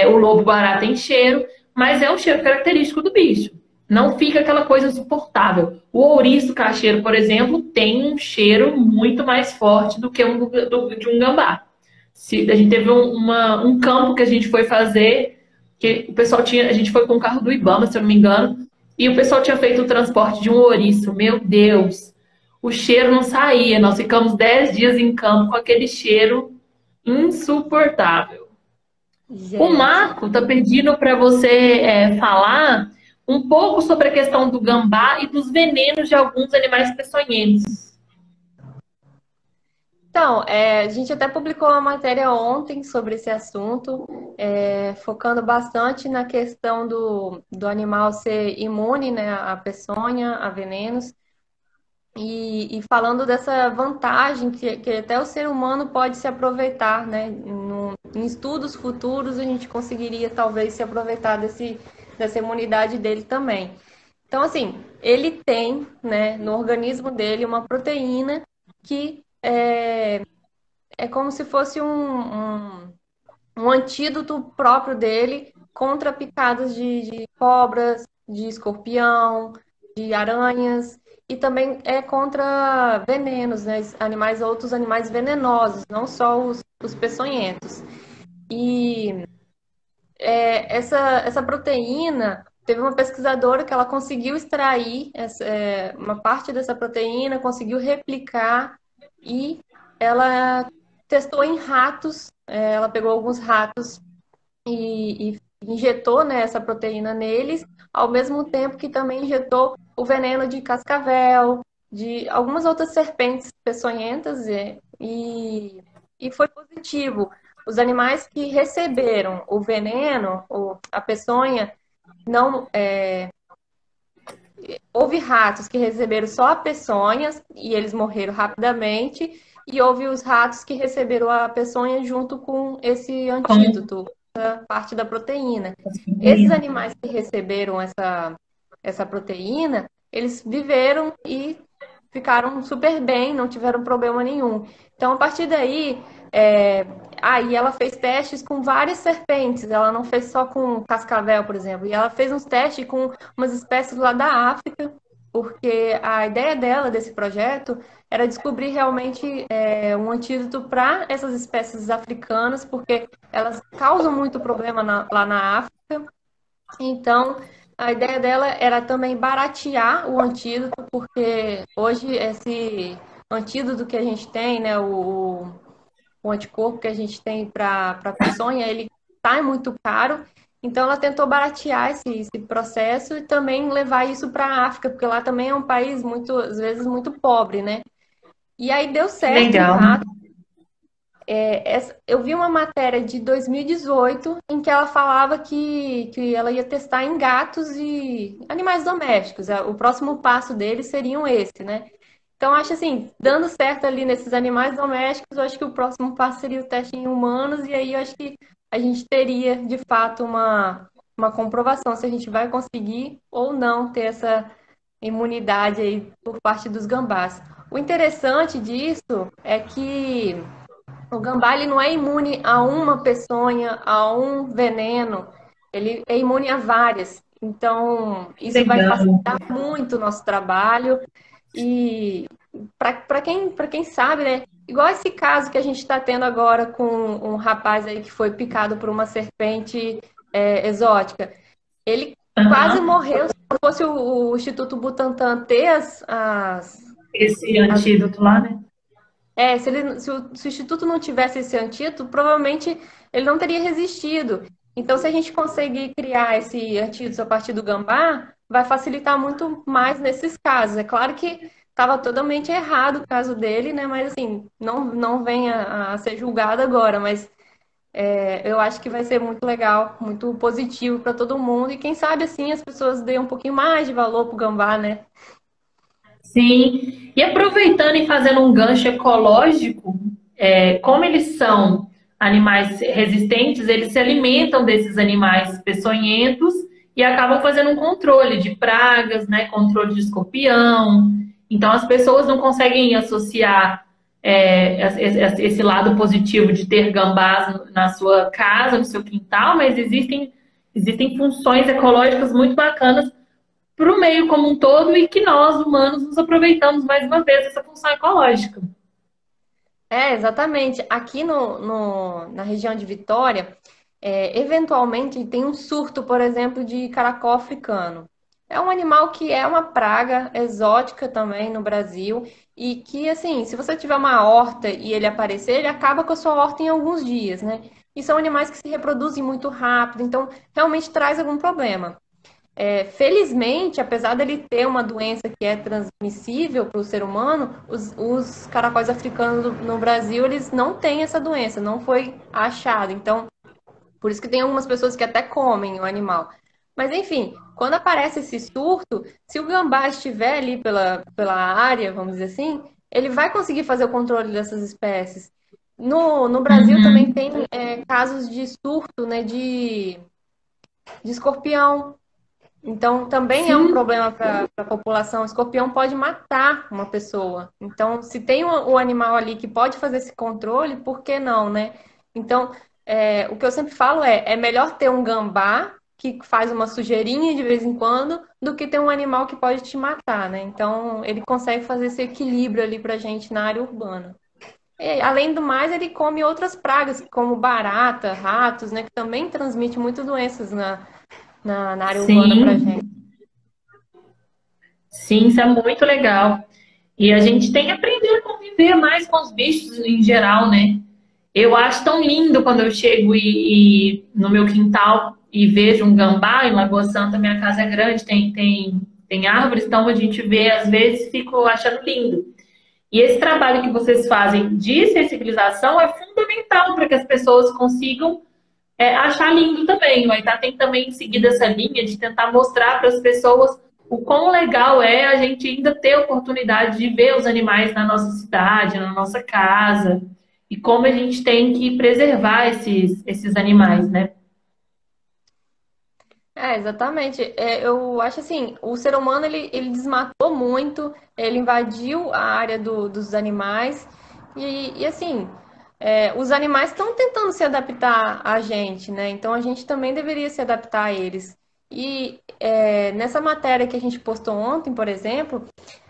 Speaker 1: o lobo-guará tem cheiro, mas é um cheiro característico do bicho. Não fica aquela coisa insuportável. O ouriço cacheiro, por exemplo, tem um cheiro muito mais forte do que de um gambá. A gente teve um campo que a gente foi fazer, que o pessoal tinha, a gente foi com o carro do Ibama, se eu não me engano, e o pessoal tinha feito o transporte de um ouriço. Meu Deus, o cheiro não saía. Nós ficamos 10 dias em campo com aquele cheiro insuportável. O
Speaker 2: Gente.
Speaker 1: Marco está pedindo para você falar um pouco sobre a questão do gambá e dos venenos de alguns animais peçonhentos.
Speaker 2: Então, a gente até publicou uma matéria ontem sobre esse assunto, focando bastante na questão do animal ser imune, né, à peçonha, a venenos, e falando dessa vantagem que até o ser humano pode se aproveitar, né? Em estudos futuros, a gente conseguiria talvez se aproveitar dessa imunidade dele também. Então, assim, ele tem, né, no organismo dele uma proteína que é como se fosse um antídoto próprio dele contra picadas de cobras, de escorpião, de aranhas, e também é contra venenos, né? Outros animais venenosos, não só os peçonhentos. E essa proteína, teve uma pesquisadora que ela conseguiu extrair uma parte dessa proteína, conseguiu replicar e ela testou em ratos. Ela pegou alguns ratos e injetou, né, essa proteína neles, ao mesmo tempo que também injetou o veneno de cascavel, de algumas outras serpentes peçonhentas, e foi positivo. Os animais que receberam o veneno, a peçonha, não. Houve ratos que receberam só a peçonha e eles morreram rapidamente, e houve os ratos que receberam a peçonha junto com esse
Speaker 1: Com
Speaker 2: antídoto, essa parte da proteína.
Speaker 1: as
Speaker 2: Esses
Speaker 1: meninas.
Speaker 2: animais que receberam essa proteína, eles viveram e ficaram super bem, não tiveram problema nenhum. Então, a partir daí, aí ela fez testes com várias serpentes, ela não fez só com cascavel, por exemplo, e ela fez uns testes com umas espécies lá da África, porque a ideia dela, desse projeto, era descobrir realmente um antídoto para essas espécies africanas, porque elas causam muito problema lá na África. Então, a ideia dela era também baratear o antídoto, porque hoje esse antídoto que a gente tem, né, o anticorpo que a gente tem para a peçonha, ele está muito caro. Então, ela tentou baratear esse processo e também levar isso para a África, porque lá também é um país muito, às vezes, muito pobre, né? E aí deu
Speaker 1: Que
Speaker 2: certo em
Speaker 1: legal.
Speaker 2: rato. Eu vi uma matéria de 2018 em que ela falava que ela ia testar em gatos e animais domésticos. O próximo passo deles seriam esse, né? Então, acho assim, dando certo ali nesses animais domésticos, eu acho que o próximo passo seria o teste em humanos, e aí eu acho que a gente teria, de fato, uma comprovação se a gente vai conseguir ou não ter essa imunidade aí por parte dos gambás. O interessante disso é que o gambá ele não é imune a uma peçonha, a um veneno, ele é imune a várias. Então,
Speaker 1: Que
Speaker 2: isso vai
Speaker 1: legal.
Speaker 2: facilitar muito o nosso trabalho. E para quem sabe, né? Igual esse caso que a gente está tendo agora com um rapaz aí que foi picado por uma serpente exótica. Ele quase
Speaker 1: Aham.
Speaker 2: morreu se não fosse o Instituto Butantan ter
Speaker 1: Esse
Speaker 2: as
Speaker 1: antídoto lá, né?
Speaker 2: se o Instituto não tivesse esse antídoto, provavelmente ele não teria resistido. Então, se a gente conseguir criar esse antídoto a partir do gambá, vai facilitar muito mais nesses casos. É claro que estava totalmente errado o caso dele, né? Mas assim, não venha a ser julgado agora, mas eu acho que vai ser muito legal, muito positivo para todo mundo. E quem sabe assim as pessoas deem um pouquinho mais de valor pro gambá, né?
Speaker 1: Sim, e aproveitando e fazendo um gancho ecológico, como eles são animais resistentes, eles se alimentam desses animais peçonhentos e acabam fazendo um controle de pragas, né, controle de escorpião. Então as pessoas não conseguem associar esse lado positivo de ter gambás na sua casa, no seu quintal, mas existem funções ecológicas muito bacanas para o meio como um todo e que nós, humanos, nos aproveitamos mais uma vez dessa função ecológica.
Speaker 2: Exatamente. Aqui na região de Vitória, eventualmente tem um surto, por exemplo, de caracol africano. É um animal que é uma praga exótica também no Brasil e que, assim, se você tiver uma horta e ele aparecer, ele acaba com a sua horta em alguns dias, né? E são animais que se reproduzem muito rápido, então realmente traz algum problema. Felizmente, apesar dele ter uma doença que é transmissível para o ser humano, os caracóis africanos no Brasil, eles não têm essa doença, não foi achado. Então, por isso que tem algumas pessoas que até comem o animal. Mas, enfim, quando aparece esse surto, se o gambá estiver ali pela área, vamos dizer assim, ele vai conseguir fazer o controle dessas espécies. No Brasil também
Speaker 1: Uhum.
Speaker 2: tem casos de surto, né, de escorpião. Então, também é um
Speaker 1: Sim,
Speaker 2: problema para a população. O escorpião pode matar uma pessoa. Então, se tem um animal ali que pode fazer esse controle, por que não, né? Então, o que eu sempre falo é melhor ter um gambá que faz uma sujeirinha de vez em quando do que ter um animal que pode te matar, né? Então, ele consegue fazer esse equilíbrio ali para a gente na área urbana. E, além do mais, ele come outras pragas, como barata, ratos, né? Que também transmite muitas doenças na área urbana para a gente.
Speaker 1: sim, sim, isso é muito legal. E a gente tem que aprender a conviver mais com os bichos em geral, né? Eu acho tão lindo quando eu chego e no meu quintal e vejo um gambá. Em Lagoa Santa, minha casa é grande, tem árvores, então a gente vê, às vezes, fico achando lindo. E esse trabalho que vocês fazem de sensibilização é fundamental para que as pessoas consigam achar lindo também. O Aitá tem também seguido essa linha de tentar mostrar para as pessoas o quão legal é a gente ainda ter a oportunidade de ver os animais na nossa cidade, na nossa casa, e como a gente tem que preservar esses animais, né?
Speaker 2: Exatamente. Eu acho assim, o ser humano ele desmatou muito, ele invadiu a área dos animais e assim, os animais estão tentando se adaptar a gente, né? Então a gente também deveria se adaptar a eles. E nessa matéria que a gente postou ontem, por exemplo,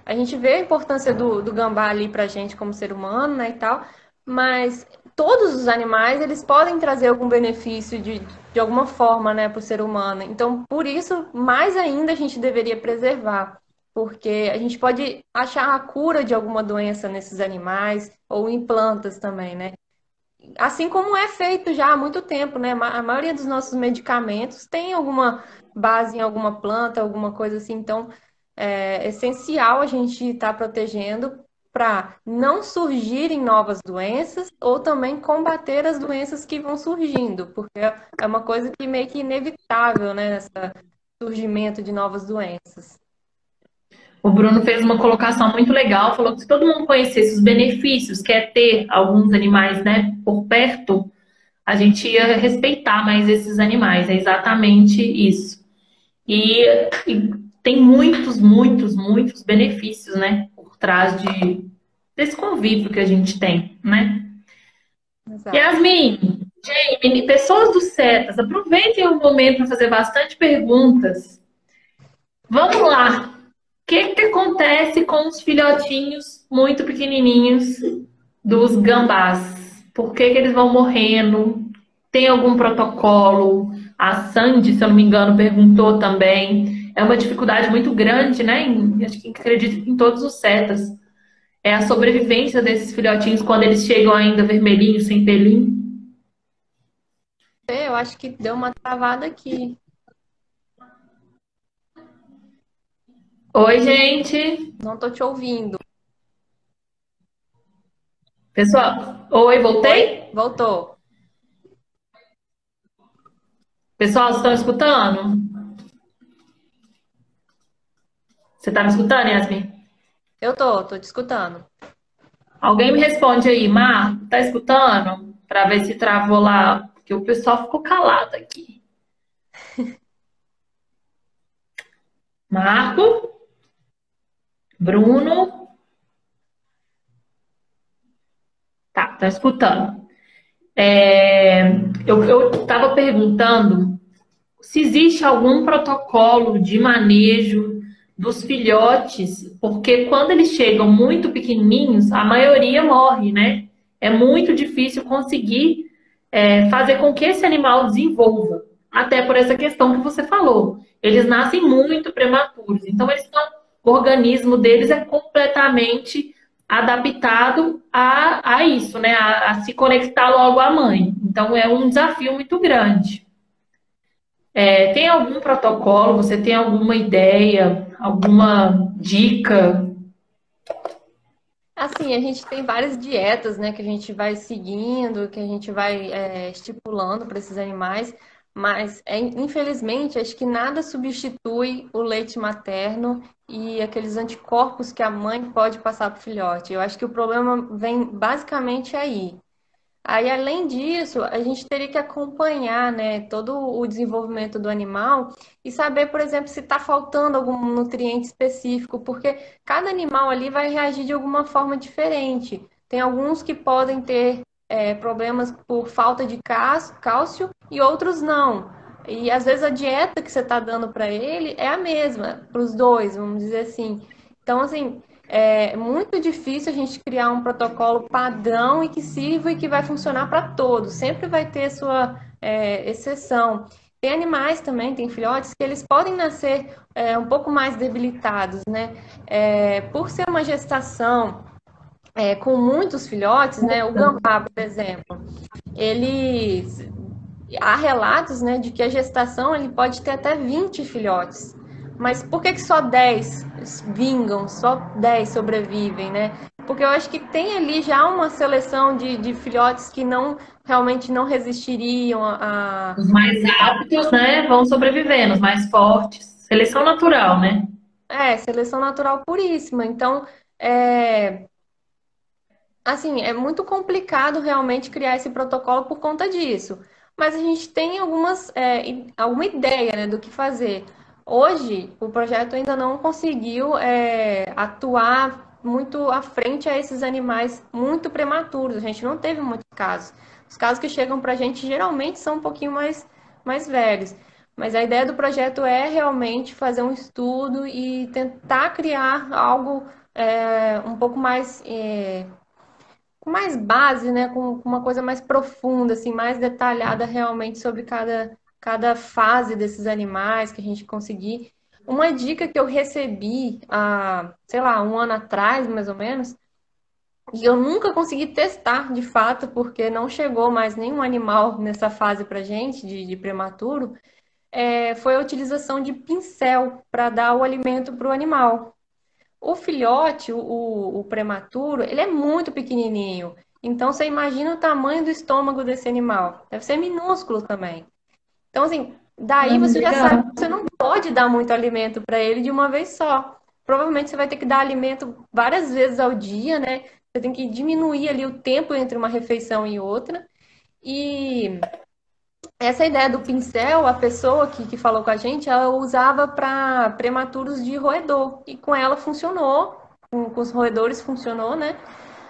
Speaker 2: a gente vê a importância do gambá ali pra gente como ser humano, né, e tal, mas todos os animais, eles podem trazer algum benefício de alguma forma, né, para o ser humano. Então, por isso, mais ainda a gente deveria preservar, porque a gente pode achar a cura de alguma doença nesses animais ou em plantas também, né? Assim como é feito já há muito tempo, né? A maioria dos nossos medicamentos tem alguma base em alguma planta, alguma coisa assim. Então, é essencial a gente estar protegendo para não surgirem novas doenças ou também combater as doenças que vão surgindo, porque é uma coisa que meio que inevitável, né? Esse surgimento de novas doenças.
Speaker 1: O Bruno fez uma colocação muito legal, falou que se todo mundo conhecesse os benefícios que é ter alguns animais, né, por perto, a gente ia respeitar mais esses animais. É exatamente isso. E tem muitos, muitos, muitos benefícios, né, por trás desse convívio que a gente tem, né?
Speaker 2: Exato.
Speaker 1: Yasmin, Jamie, pessoas do Cetas, aproveitem o momento para fazer bastante perguntas. Vamos lá. O que que acontece com os filhotinhos muito pequenininhos dos gambás? Por que que eles vão morrendo? Tem algum protocolo? A Sandy, se eu não me engano, perguntou também. É uma dificuldade muito grande, né? Acho que acredito que em todos os cetas. É a sobrevivência desses filhotinhos quando eles chegam ainda vermelhinhos, sem pelinho.
Speaker 2: Eu acho que deu uma travada aqui.
Speaker 1: Oi, gente.
Speaker 2: Não tô te ouvindo.
Speaker 1: Pessoal, oi,
Speaker 2: Oi?
Speaker 1: voltei?
Speaker 2: Voltou.
Speaker 1: Pessoal, vocês estão escutando? Você tá me escutando, Yasmin?
Speaker 2: Eu tô te escutando.
Speaker 1: Alguém me responde aí, Mar, tá escutando? Pra ver se travou lá, porque o pessoal ficou calado aqui. Marco, Bruno, tá escutando. Eu estava perguntando se existe algum protocolo de manejo dos filhotes, porque quando eles chegam muito pequenininhos, a maioria morre, né? É muito difícil conseguir fazer com que esse animal desenvolva, até por essa questão que você falou. Eles nascem muito prematuros, então o organismo deles é completamente adaptado a isso, né? A se conectar logo à mãe. Então é um desafio muito grande. Tem algum protocolo? Você tem alguma ideia, alguma dica?
Speaker 2: Assim, a gente tem várias dietas, né, que a gente vai seguindo, que a gente vai estipulando para esses animais, mas infelizmente acho que nada substitui o leite materno e aqueles anticorpos que a mãe pode passar para o filhote. Eu acho que o problema vem basicamente aí. Aí, além disso, a gente teria que acompanhar, né, todo o desenvolvimento do animal e saber, por exemplo, se está faltando algum nutriente específico, porque cada animal ali vai reagir de alguma forma diferente. Tem alguns que podem ter problemas por falta de cálcio e outros não. E às vezes a dieta que você está dando para ele é a mesma, para os dois, vamos dizer assim. Então, assim, é muito difícil a gente criar um protocolo padrão e que sirva e que vai funcionar para todos. Sempre vai ter sua exceção. Tem animais também, tem filhotes que eles podem nascer um pouco mais debilitados, né? Por ser uma gestação com muitos filhotes, né? O gambá, por exemplo, ele há relatos, né, de que a gestação ele pode ter até 20 filhotes. Mas por que só 10 vingam, só 10 sobrevivem, né? Porque eu acho que tem ali já uma seleção de filhotes que realmente não resistiriam a.
Speaker 1: Os mais aptos, né, vão sobrevivendo, os mais fortes. Seleção natural, né?
Speaker 2: Seleção natural puríssima. Então, é, assim, é muito complicado realmente criar esse protocolo por conta disso. Mas a gente tem alguma ideia, né, do que fazer. Hoje, o projeto ainda não conseguiu atuar muito à frente a esses animais muito prematuros. A gente não teve muitos casos. Os casos que chegam para a gente geralmente são um pouquinho mais velhos. Mas a ideia do projeto é realmente fazer um estudo e tentar criar algo um pouco com mais base, né? Com uma coisa mais profunda, assim, mais detalhada realmente sobre cada fase desses animais que a gente conseguir. Uma dica que eu recebi há, sei lá, um ano atrás, mais ou menos, e eu nunca consegui testar de fato, porque não chegou mais nenhum animal nessa fase pra gente, de prematuro, foi a utilização de pincel para dar o alimento para o animal. O filhote, o prematuro, ele é muito pequenininho. Então, você imagina o tamanho do estômago desse animal. Deve ser minúsculo também. Então, assim, daí você já sabe
Speaker 1: Legal.
Speaker 2: que você não pode dar muito alimento para ele de uma vez só. Provavelmente você vai ter que dar alimento várias vezes ao dia, né? Você tem que diminuir ali o tempo entre uma refeição e outra. E essa ideia do pincel, a pessoa que falou com a gente, ela usava para prematuros de roedor. E com ela funcionou, com os roedores funcionou, né?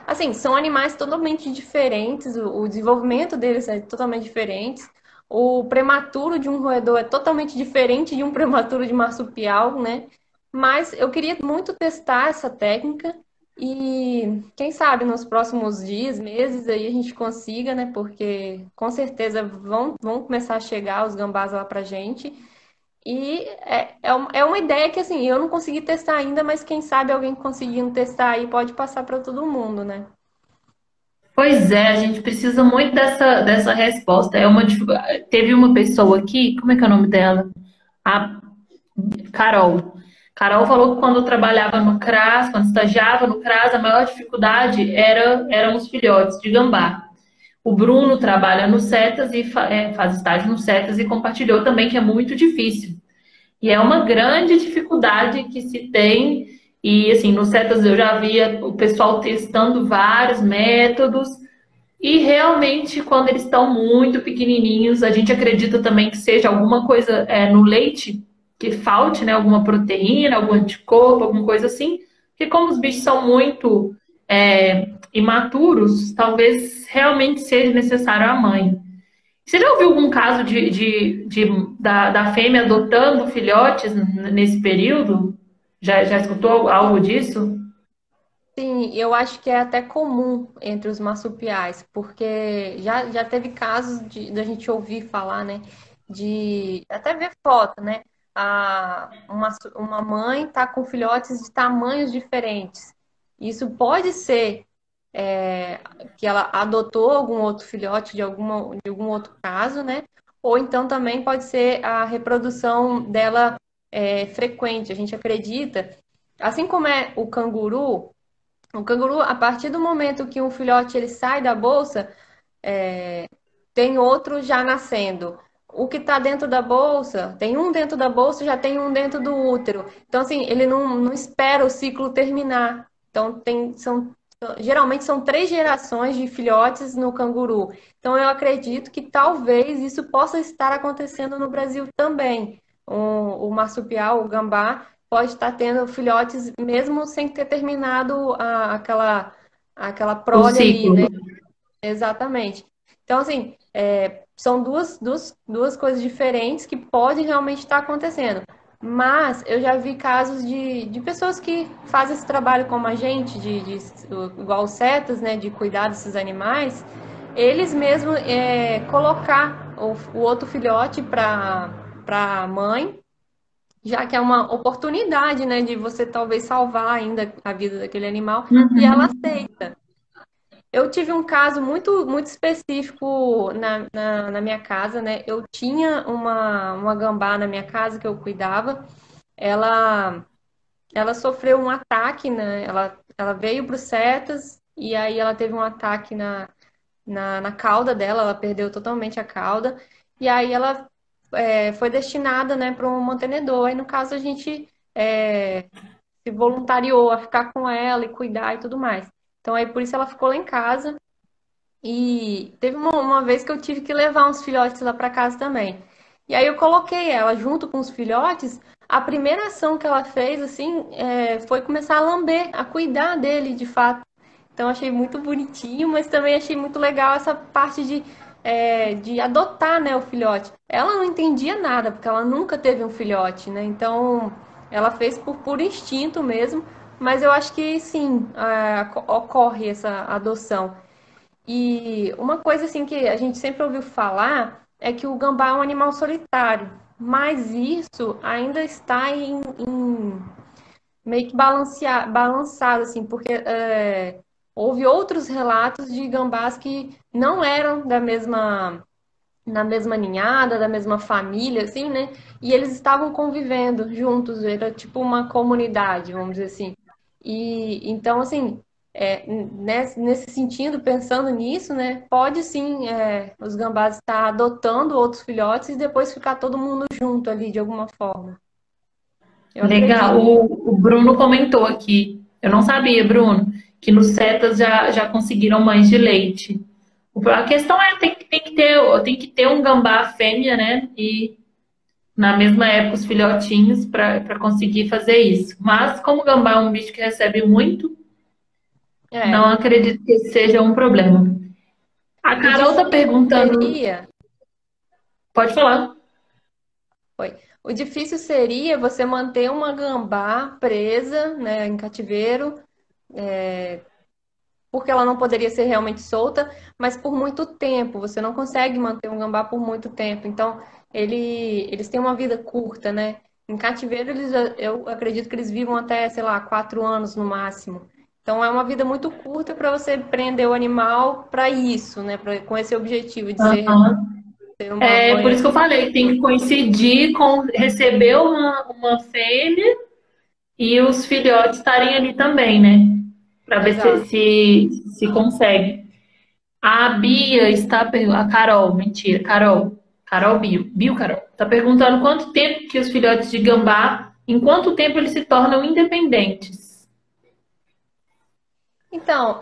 Speaker 2: Assim, são animais totalmente diferentes, o desenvolvimento deles é totalmente diferente. O prematuro de um roedor é totalmente diferente de um prematuro de marsupial, né? Mas eu queria muito testar essa técnica e quem sabe nos próximos dias, meses aí a gente consiga, né? Porque com certeza vão começar a chegar os gambás lá pra gente. E é uma ideia que assim, eu não consegui testar ainda, mas quem sabe alguém conseguindo testar aí pode passar para todo mundo, né?
Speaker 1: Pois é, a gente precisa muito dessa resposta. Teve uma pessoa aqui, como é que é o nome dela? A Carol. Carol falou que quando trabalhava no CRAS, quando estagiava no CRAS, a maior dificuldade eram os filhotes de gambá. O Bruno trabalha no CETAS e faz estágio no CETAS e compartilhou também que é muito difícil. E é uma grande dificuldade que se tem. E assim, no CETAS eu já via o pessoal testando vários métodos. E realmente, quando eles estão muito pequenininhos, a gente acredita também que seja alguma coisa no leite que falte, né? Alguma proteína, algum anticorpo, alguma coisa assim. Porque como os bichos são muito imaturos, talvez realmente seja necessário a mãe. Você já ouviu algum caso da fêmea adotando filhotes nesse período? Já escutou algo disso?
Speaker 2: Sim, eu acho que é até comum entre os marsupiais, porque já teve casos da gente ouvir falar, né? De até ver foto, né? Uma mãe tá com filhotes de tamanhos diferentes. Isso pode ser que ela adotou algum outro filhote de algum outro caso, né? Ou então também pode ser a reprodução dela frequente. A gente acredita, assim como é o canguru, a partir do momento que um filhote ele sai da bolsa, tem outro já nascendo. O que está dentro da bolsa, tem um dentro da bolsa, já tem um dentro do útero. Então, assim, ele não espera o ciclo terminar. Então, geralmente são 3 gerações de filhotes no canguru. Então, eu acredito que talvez isso possa estar acontecendo no Brasil também. O marsupial, o gambá, pode estar tendo filhotes mesmo sem ter terminado aquela
Speaker 1: O
Speaker 2: prole ali,
Speaker 1: ciclo.
Speaker 2: né? Exatamente. Então, assim, são duas coisas diferentes que podem realmente estar acontecendo. Mas eu já vi casos de pessoas que fazem esse trabalho como a gente, igual os CETAS, né, de cuidar desses animais, eles mesmos colocar o outro filhote para a mãe, já que é uma oportunidade, né, de você talvez salvar ainda a vida daquele animal, e ela
Speaker 1: Uhum.
Speaker 2: aceita. Eu tive um caso muito específico na minha casa, né? Eu tinha uma gambá na minha casa que eu cuidava. Ela, ela sofreu um ataque, né? Ela veio para os setas e aí ela teve um ataque na cauda dela, ela perdeu totalmente a cauda. E aí ela foi destinada, né, para um mantenedor. Aí, no caso, a gente se voluntariou a ficar com ela e cuidar e tudo mais. Então, aí por isso ela ficou lá em casa. E teve uma vez que eu tive que levar uns filhotes lá para casa também. E aí eu coloquei ela junto com os filhotes. A primeira ação que ela fez, assim, foi começar a lamber, a cuidar dele, de fato. Então eu achei muito bonitinho, mas também achei muito legal essa parte de adotar, né, o filhote. Ela não entendia nada, porque ela nunca teve um filhote, né? Então ela fez por puro instinto mesmo. Mas eu acho que sim, ocorre essa adoção. E uma coisa assim que a gente sempre ouviu falar é que o gambá é um animal solitário, mas isso ainda está meio que balançado, assim, porque houve outros relatos de gambás que não eram da mesma ninhada, da mesma família, assim, né? E eles estavam convivendo juntos, era tipo uma comunidade, vamos dizer assim. E então, assim, nesse sentido, pensando nisso, né? Pode sim, os gambás estar adotando outros filhotes e depois ficar todo mundo junto ali de alguma forma. Eu
Speaker 1: Legal.
Speaker 2: acredito.
Speaker 1: O Bruno comentou aqui. Eu não sabia, Bruno, que nos CETAS já conseguiram mães de leite. A questão é tem que ter um gambá fêmea, né? E na mesma época os filhotinhos para conseguir fazer isso. Mas como o gambá é um bicho que recebe muito, não
Speaker 2: É.
Speaker 1: acredito que esse seja um problema. A
Speaker 2: O
Speaker 1: Carol tá
Speaker 2: difícil
Speaker 1: perguntando.
Speaker 2: seria,
Speaker 1: Pode falar.
Speaker 2: foi, o difícil seria você manter uma gambá presa, né, em cativeiro, porque ela não poderia ser realmente solta, mas por muito tempo. Você não consegue manter um gambá por muito tempo. Então, eles têm uma vida curta, né? Em cativeiro, eu acredito que eles vivam até, sei lá, 4 anos no máximo. Então, é uma vida muito curta para você prender o animal para isso, né? Com esse objetivo de
Speaker 1: Aham.
Speaker 2: ser uma
Speaker 1: É por
Speaker 2: mãe.
Speaker 1: isso que eu falei, tem que coincidir com receber uma fêmea e os filhotes estarem ali também, né? Para ver
Speaker 2: Exato.
Speaker 1: se consegue. A Bia está perguntando. A Carol, mentira, Carol. Carol Bio. Bio Carol. Está perguntando quanto tempo que os filhotes de gambá, em quanto tempo eles se tornam independentes.
Speaker 2: Então,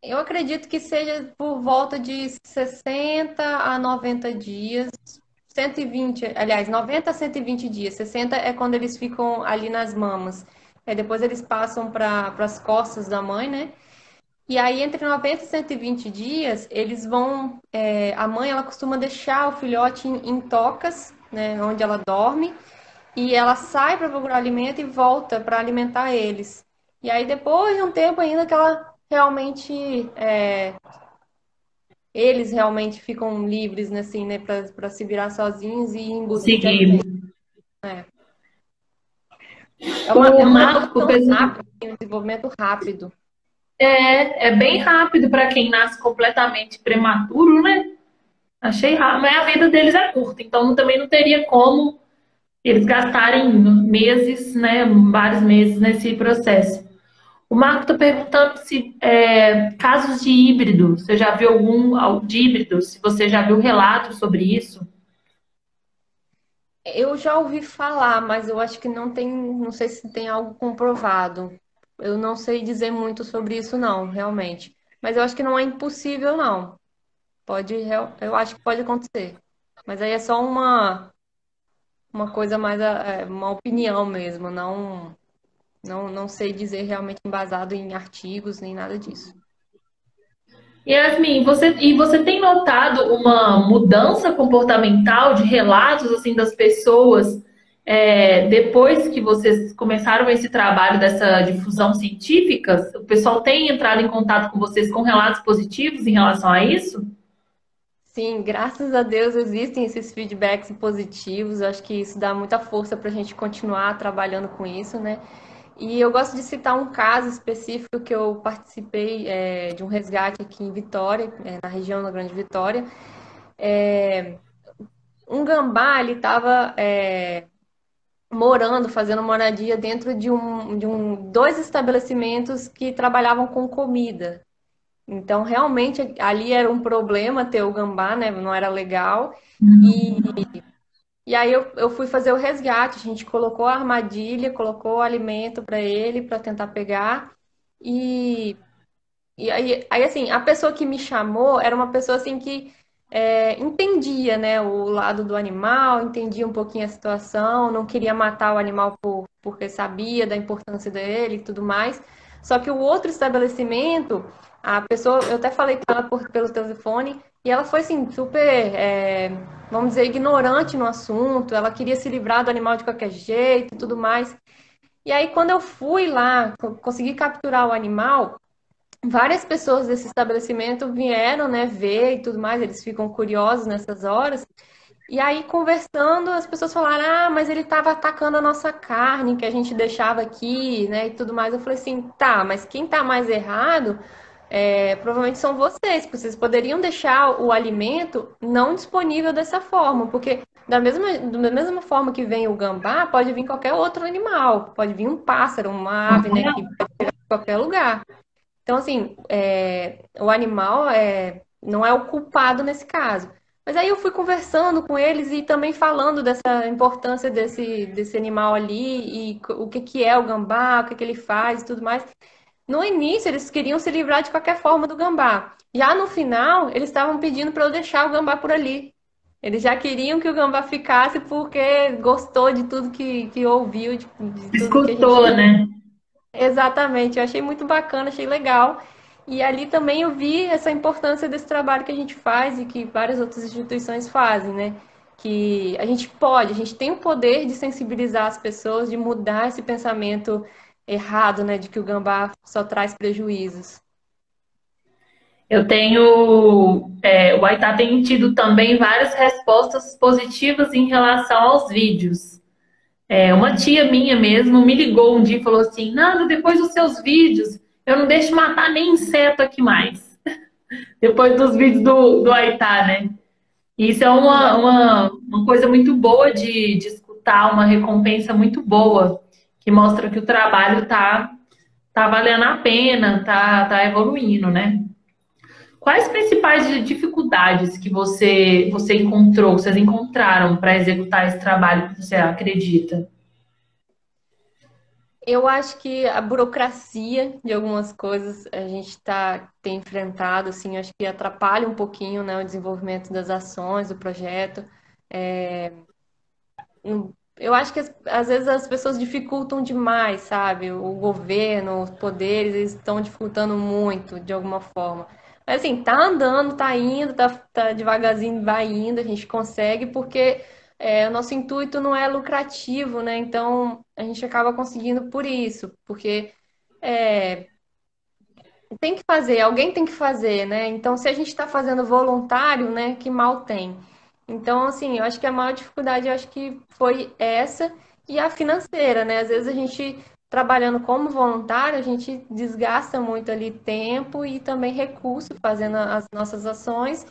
Speaker 2: eu acredito que seja por volta de 60 a 90 dias, 120, aliás, 90 a 120 dias. 60 é quando eles ficam ali nas mamas. Aí depois eles passam para as costas da mãe, né? E aí, entre 90 e 120 dias, eles vão. A mãe, ela costuma deixar o filhote em tocas, né? Onde ela dorme. E ela sai para procurar alimento e volta para alimentar eles. E aí, depois de um tempo ainda que ela realmente. Eles realmente ficam livres, né, assim, né? Para se virar sozinhos e ir em busca de
Speaker 1: Conseguiram.
Speaker 2: alimento. Né? É
Speaker 1: O
Speaker 2: uma
Speaker 1: Marco
Speaker 2: evolução
Speaker 1: fez
Speaker 2: rápida, um desenvolvimento rápido.
Speaker 1: é bem rápido para quem nasce completamente prematuro, né? Achei rápido, mas a vida deles é curta, então também não teria como eles gastarem meses, né? Vários meses nesse processo. O Marco está perguntando se casos de híbrido, você já viu algum de híbrido? Se você já viu relatos sobre isso?
Speaker 2: Eu já ouvi falar, mas eu acho que não tem, não sei se tem algo comprovado. Eu não sei dizer muito sobre isso, não, realmente. Mas eu acho que não é impossível, não. Eu acho que pode acontecer. Mas aí é só uma coisa mais, uma opinião mesmo. Não sei dizer realmente embasado em artigos nem nada disso.
Speaker 1: Yasmin, você tem notado uma mudança comportamental de relatos assim das pessoas depois que vocês começaram esse trabalho dessa difusão científica? O pessoal tem entrado em contato com vocês com relatos positivos em relação a isso?
Speaker 2: Sim, graças a Deus existem esses feedbacks positivos. Eu acho que isso dá muita força para a gente continuar trabalhando com isso, né? E eu gosto de citar um caso específico que eu participei de um resgate aqui em Vitória, na região da Grande Vitória. Um gambá, ele estava morando, fazendo moradia dentro dois estabelecimentos que trabalhavam com comida. Então, realmente, ali era um problema ter o gambá, né? Não era legal. E, e aí eu fui fazer o resgate. A gente colocou a armadilha, colocou o alimento para ele, para tentar pegar. E, e aí, assim, a pessoa que me chamou era uma pessoa, assim, que entendia, né? O lado do animal, entendia um pouquinho a situação, não queria matar o animal porque sabia da importância dele e tudo mais. Só que o outro estabelecimento, a pessoa, eu até falei com ela pelo telefone, e ela foi assim, super, vamos dizer, ignorante no assunto, ela queria se livrar do animal de qualquer jeito e tudo mais. E aí, quando eu fui lá, consegui capturar o animal, várias pessoas desse estabelecimento vieram, né, ver e tudo mais, eles ficam curiosos nessas horas. E aí, conversando, as pessoas falaram: ah, mas ele estava atacando a nossa carne que a gente deixava aqui, né, e tudo mais. Eu falei assim: tá, mas quem está mais errado provavelmente são vocês, porque vocês poderiam deixar o alimento não disponível dessa forma, porque da mesma forma que vem o gambá, pode vir qualquer outro animal, pode vir um pássaro, uma ave, né, que pode vir de qualquer lugar. Então, assim, o animal não é o culpado nesse caso. Mas aí eu fui conversando com eles e também falando dessa importância desse animal ali e o que que é o gambá, o que que ele faz e tudo mais. No início, eles queriam se livrar de qualquer forma do gambá. Já no final, eles estavam pedindo para eu deixar o gambá por ali. Eles já queriam que o gambá ficasse porque gostou de tudo que ouviu, de tudo que a gente.
Speaker 1: Escutou, né?
Speaker 2: Exatamente, eu achei muito bacana, achei legal. E ali também eu vi essa importância desse trabalho que a gente faz e que várias outras instituições fazem, né? Que a gente tem o poder de sensibilizar as pessoas, de mudar esse pensamento errado, né? De que o gambá só traz prejuízos.
Speaker 1: Eu tenho. O Aitá tem tido também várias respostas positivas em relação aos vídeos. Uma tia minha mesmo me ligou um dia e falou assim: Nada, depois dos seus vídeos, eu não deixo matar nem inseto aqui mais. Depois dos vídeos do Aitá, né? E isso é uma coisa muito boa de escutar. tá uma recompensa muito boa, que mostra que o trabalho tá valendo a pena, tá evoluindo, né? Quais principais dificuldades que você encontrou, vocês encontraram para executar esse trabalho que você acredita?
Speaker 2: Eu acho que a burocracia de algumas coisas a gente tem enfrentado, assim, acho que atrapalha um pouquinho, né, o desenvolvimento das ações, do projeto. Eu acho que às vezes as pessoas dificultam demais, sabe? O governo, os poderes, eles estão dificultando muito, de alguma forma. Mas assim, tá andando, tá indo, tá devagarzinho, vai indo, a gente consegue, porque o nosso intuito não é lucrativo, né? Então a gente acaba conseguindo por isso, porque é, tem que fazer, alguém tem que fazer, né? Então, se a gente está fazendo voluntário, né, que mal tem. Então, assim, eu acho que a maior dificuldade, eu acho que foi essa e a financeira, né? Às vezes a gente, trabalhando como voluntário, a gente desgasta muito ali tempo e também recurso fazendo as nossas ações.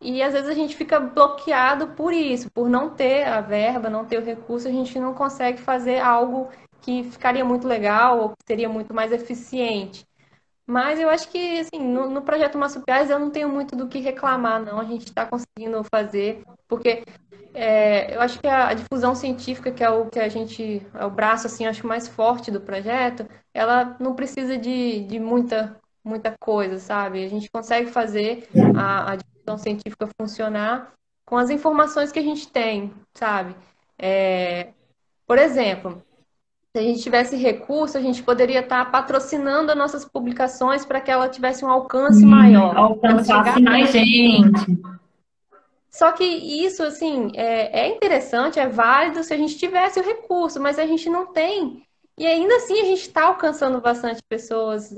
Speaker 2: E às vezes a gente fica bloqueado por isso, por não ter a verba, não ter o recurso, a gente não consegue fazer algo que ficaria muito legal ou que seria muito mais eficiente. Mas eu acho que, assim, no projeto Marsupiais eu não tenho muito do que reclamar, não. A gente está conseguindo fazer, porque eu acho que a difusão científica, que é o que a gente, é o braço, assim, acho mais forte do projeto, ela não precisa de muita coisa, sabe? A gente consegue fazer a difusão científica funcionar com as informações que a gente tem, sabe? Por exemplo, se a gente tivesse recurso, a gente poderia estar patrocinando as nossas publicações para que ela tivesse um alcance maior, para ela chegar
Speaker 1: Alcançasse
Speaker 2: para
Speaker 1: mais
Speaker 2: mais.
Speaker 1: gente.
Speaker 2: Só que isso, assim, é interessante, é válido se a gente tivesse o recurso, mas a gente não tem. E ainda assim a gente está alcançando bastante pessoas.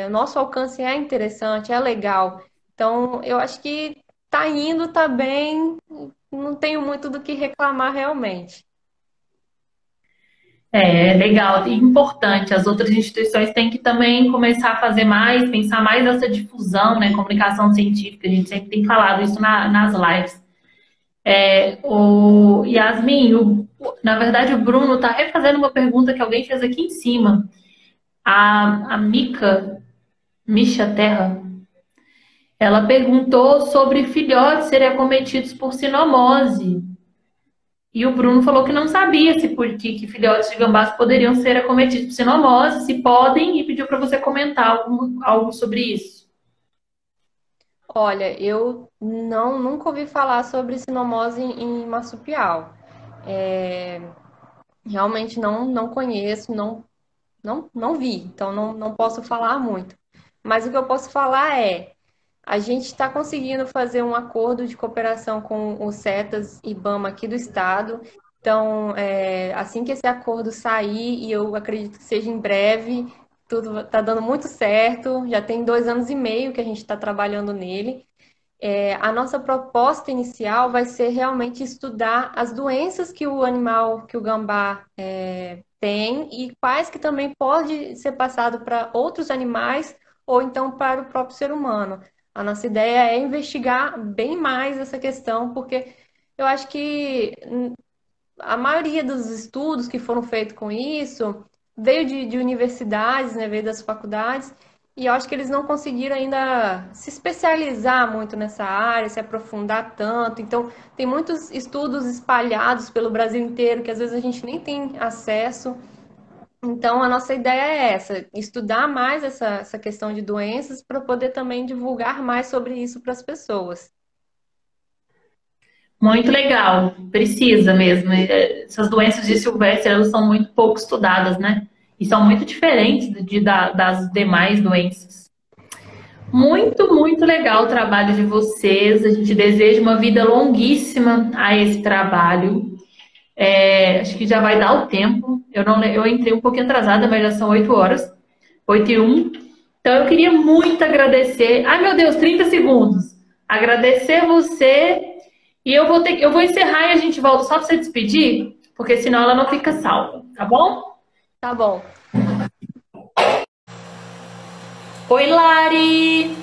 Speaker 2: O nosso alcance é interessante, é legal. Então, eu acho que tá indo, tá bem, não tenho muito do que reclamar realmente.
Speaker 1: É legal e importante. As outras instituições têm que também começar a fazer mais, pensar mais nessa difusão, né? Comunicação científica. A gente sempre tem falado isso nas lives. O Yasmin, na verdade, o Bruno está refazendo uma pergunta que alguém fez aqui em cima. A Misha Terra, ela perguntou sobre filhotes serem acometidos por sinomose. E o Bruno falou que não sabia se por que filhotes de gambás poderiam ser acometidos por sinomose, se podem, e pediu para você comentar algo sobre isso.
Speaker 2: Olha, eu nunca ouvi falar sobre sinomose em marsupial. É, realmente não conheço, não vi, então não posso falar muito. Mas o que eu posso falar a gente está conseguindo fazer um acordo de cooperação com o CETAS e IBAMA aqui do estado. Então, assim que esse acordo sair, e eu acredito que seja em breve, tudo está dando muito certo. Já tem 2 anos e meio que a gente está trabalhando nele. A nossa proposta inicial vai ser realmente estudar as doenças que o animal, que o gambá tem e quais que também pode ser passado para outros animais ou então para o próprio ser humano. A nossa ideia é investigar bem mais essa questão, porque eu acho que a maioria dos estudos que foram feitos com isso veio de universidades, né, veio das faculdades, e eu acho que eles não conseguiram ainda se especializar muito nessa área, se aprofundar tanto. Então, tem muitos estudos espalhados pelo Brasil inteiro que às vezes a gente nem tem acesso. Então, a nossa ideia é essa, estudar mais essa questão de doenças para poder também divulgar mais sobre isso para as pessoas.
Speaker 1: Muito legal, precisa mesmo. Essas doenças de Silvestre, elas são muito pouco estudadas, né? E são muito diferentes das demais doenças. Muito, muito legal o trabalho de vocês. A gente deseja uma vida longuíssima a esse trabalho. Acho que já vai dar o tempo. Eu entrei um pouquinho atrasada, mas já são 8 horas, 8:01. Então eu queria muito agradecer. Ai, meu Deus, 30 segundos. Agradecer você. E eu vou encerrar e a gente volta só para você despedir, porque senão ela não fica salva, tá bom?
Speaker 2: Tá bom.
Speaker 1: Oi, Lari!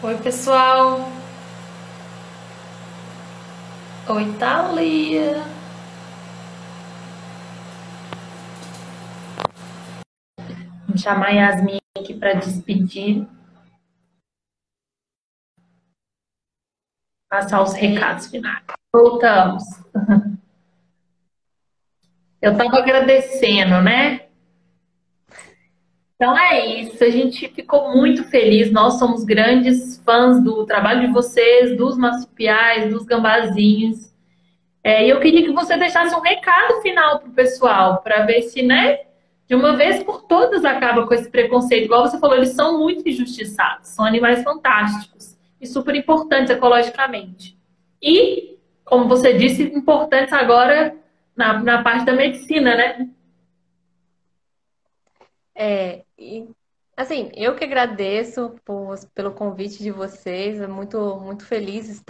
Speaker 1: Oi, pessoal! Oi, Thalia. Vou chamar a Yasmin aqui para despedir. Passar os recados finais. Voltamos. Eu estava agradecendo, né? Então é isso, a gente ficou muito feliz. Nós somos grandes fãs do trabalho de vocês, dos marsupiais, dos gambazinhos. E eu queria que você deixasse um recado final para o pessoal, para ver se, né, de uma vez por todas acaba com esse preconceito. Igual você falou, eles são muito injustiçados, são animais fantásticos e super importantes ecologicamente. E, como você disse, importantes agora na parte da medicina, né?
Speaker 2: E, assim, eu que agradeço pelo convite de vocês, é muito feliz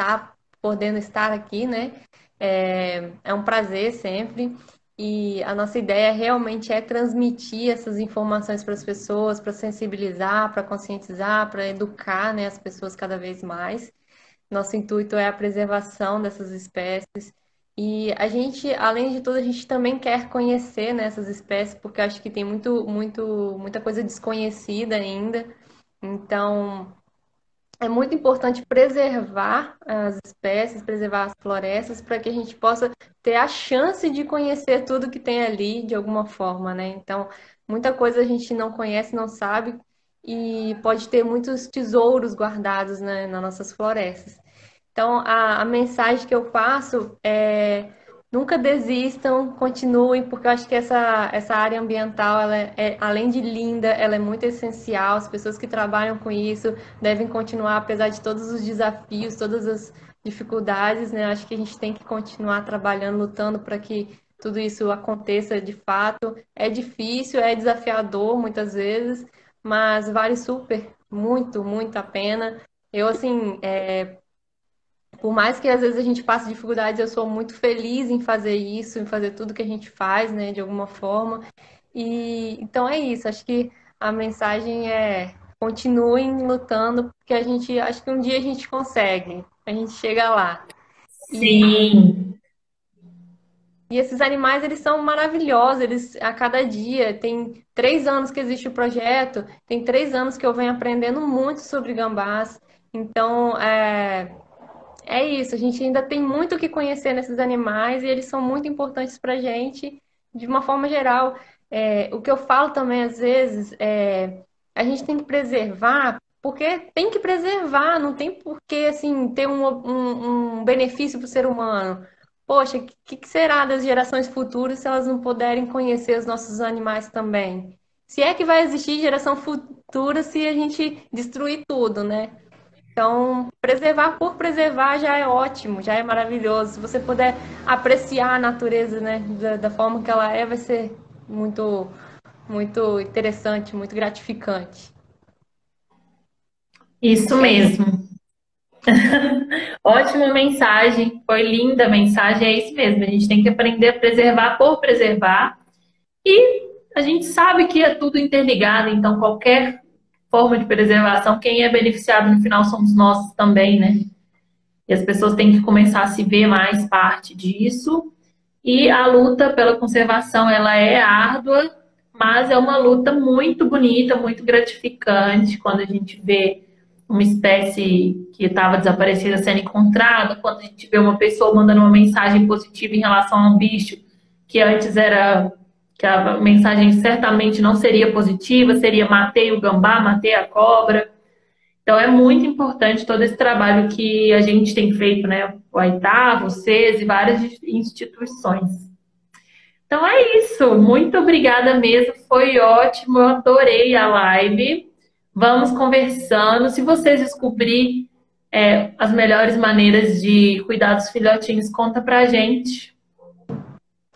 Speaker 2: podendo estar aqui, né? É um prazer sempre. E a nossa ideia realmente é transmitir essas informações para as pessoas, para sensibilizar, para conscientizar, para educar, né, as pessoas cada vez mais. Nosso intuito é a preservação dessas espécies. E a gente, além de tudo, a gente também quer conhecer, né, essas espécies, porque acho que tem muita coisa desconhecida ainda. Então, é muito importante preservar as espécies, preservar as florestas, para que a gente possa ter a chance de conhecer tudo que tem ali de alguma forma, né? Então, muita coisa a gente não conhece, não sabe, e pode ter muitos tesouros guardados, né, nas nossas florestas. Então, a mensagem que eu passo é nunca desistam, continuem, porque eu acho que essa área ambiental, além de linda, ela é muito essencial. As pessoas que trabalham com isso devem continuar, apesar de todos os desafios, todas as dificuldades, né? Acho que a gente tem que continuar trabalhando, lutando para que tudo isso aconteça de fato. É difícil, é desafiador muitas vezes, mas vale muito a pena. Eu, assim, por mais que às vezes a gente passe dificuldades, eu sou muito feliz em fazer isso, em fazer tudo que a gente faz, né, de alguma forma. E então é isso, acho que a mensagem é continuem lutando, porque acho que um dia a gente consegue, a gente chega lá. E,
Speaker 1: Sim.
Speaker 2: e esses animais, eles são maravilhosos, eles a cada dia, tem 3 anos que existe o projeto, tem 3 anos que eu venho aprendendo muito sobre gambás. Então, é isso, a gente ainda tem muito o que conhecer nesses animais e eles são muito importantes para a gente de uma forma geral. O que eu falo também às vezes a gente tem que preservar, porque tem que preservar, não tem por que assim, ter um benefício para o ser humano. Poxa, o que será das gerações futuras se elas não puderem conhecer os nossos animais também? Se é que vai existir geração futura se a gente destruir tudo, né? Então, preservar por preservar já é ótimo, já é maravilhoso. Se você puder apreciar a natureza, né, da forma que ela é, vai ser muito interessante, muito gratificante.
Speaker 1: Isso
Speaker 2: Acho que é isso.
Speaker 1: mesmo. Ótima mensagem, foi linda a mensagem, é isso mesmo. A gente tem que aprender a preservar por preservar. E a gente sabe que é tudo interligado, então qualquer forma de preservação, quem é beneficiado no final somos nós também, né? E as pessoas têm que começar a se ver mais parte disso. E a luta pela conservação, ela é árdua, mas é uma luta muito bonita, muito gratificante quando a gente vê uma espécie que estava desaparecida sendo encontrada, quando a gente vê uma pessoa mandando uma mensagem positiva em relação a um bicho que antes era que a mensagem certamente não seria positiva, seria matei o gambá, matei a cobra. Então é muito importante todo esse trabalho que a gente tem feito, né? O Aitá, vocês e várias instituições. Então é isso. Muito obrigada mesmo. Foi ótimo. Eu adorei a live. Vamos conversando. Se vocês descobrir as melhores maneiras de cuidar dos filhotinhos, conta pra gente.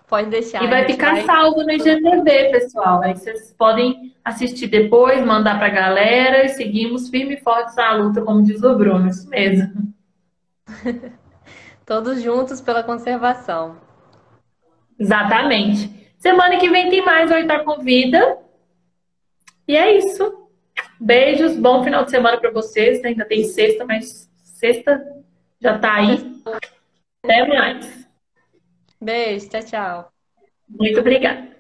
Speaker 2: Pode deixar,
Speaker 1: E
Speaker 2: a
Speaker 1: vai
Speaker 2: gente
Speaker 1: ficar
Speaker 2: vai.
Speaker 1: salvo no IGTV, pessoal. Aí vocês podem assistir depois, mandar pra galera e seguimos firme e fortes na luta, como diz o Bruno. Isso mesmo.
Speaker 2: Todos juntos pela conservação.
Speaker 1: Exatamente. Semana que vem tem mais Oi Tá com Vida. E é isso. Beijos, bom final de semana para vocês. Ainda tem sexta, mas sexta já tá aí. Até mais.
Speaker 2: Beijo, tchau, tchau.
Speaker 1: Muito obrigada.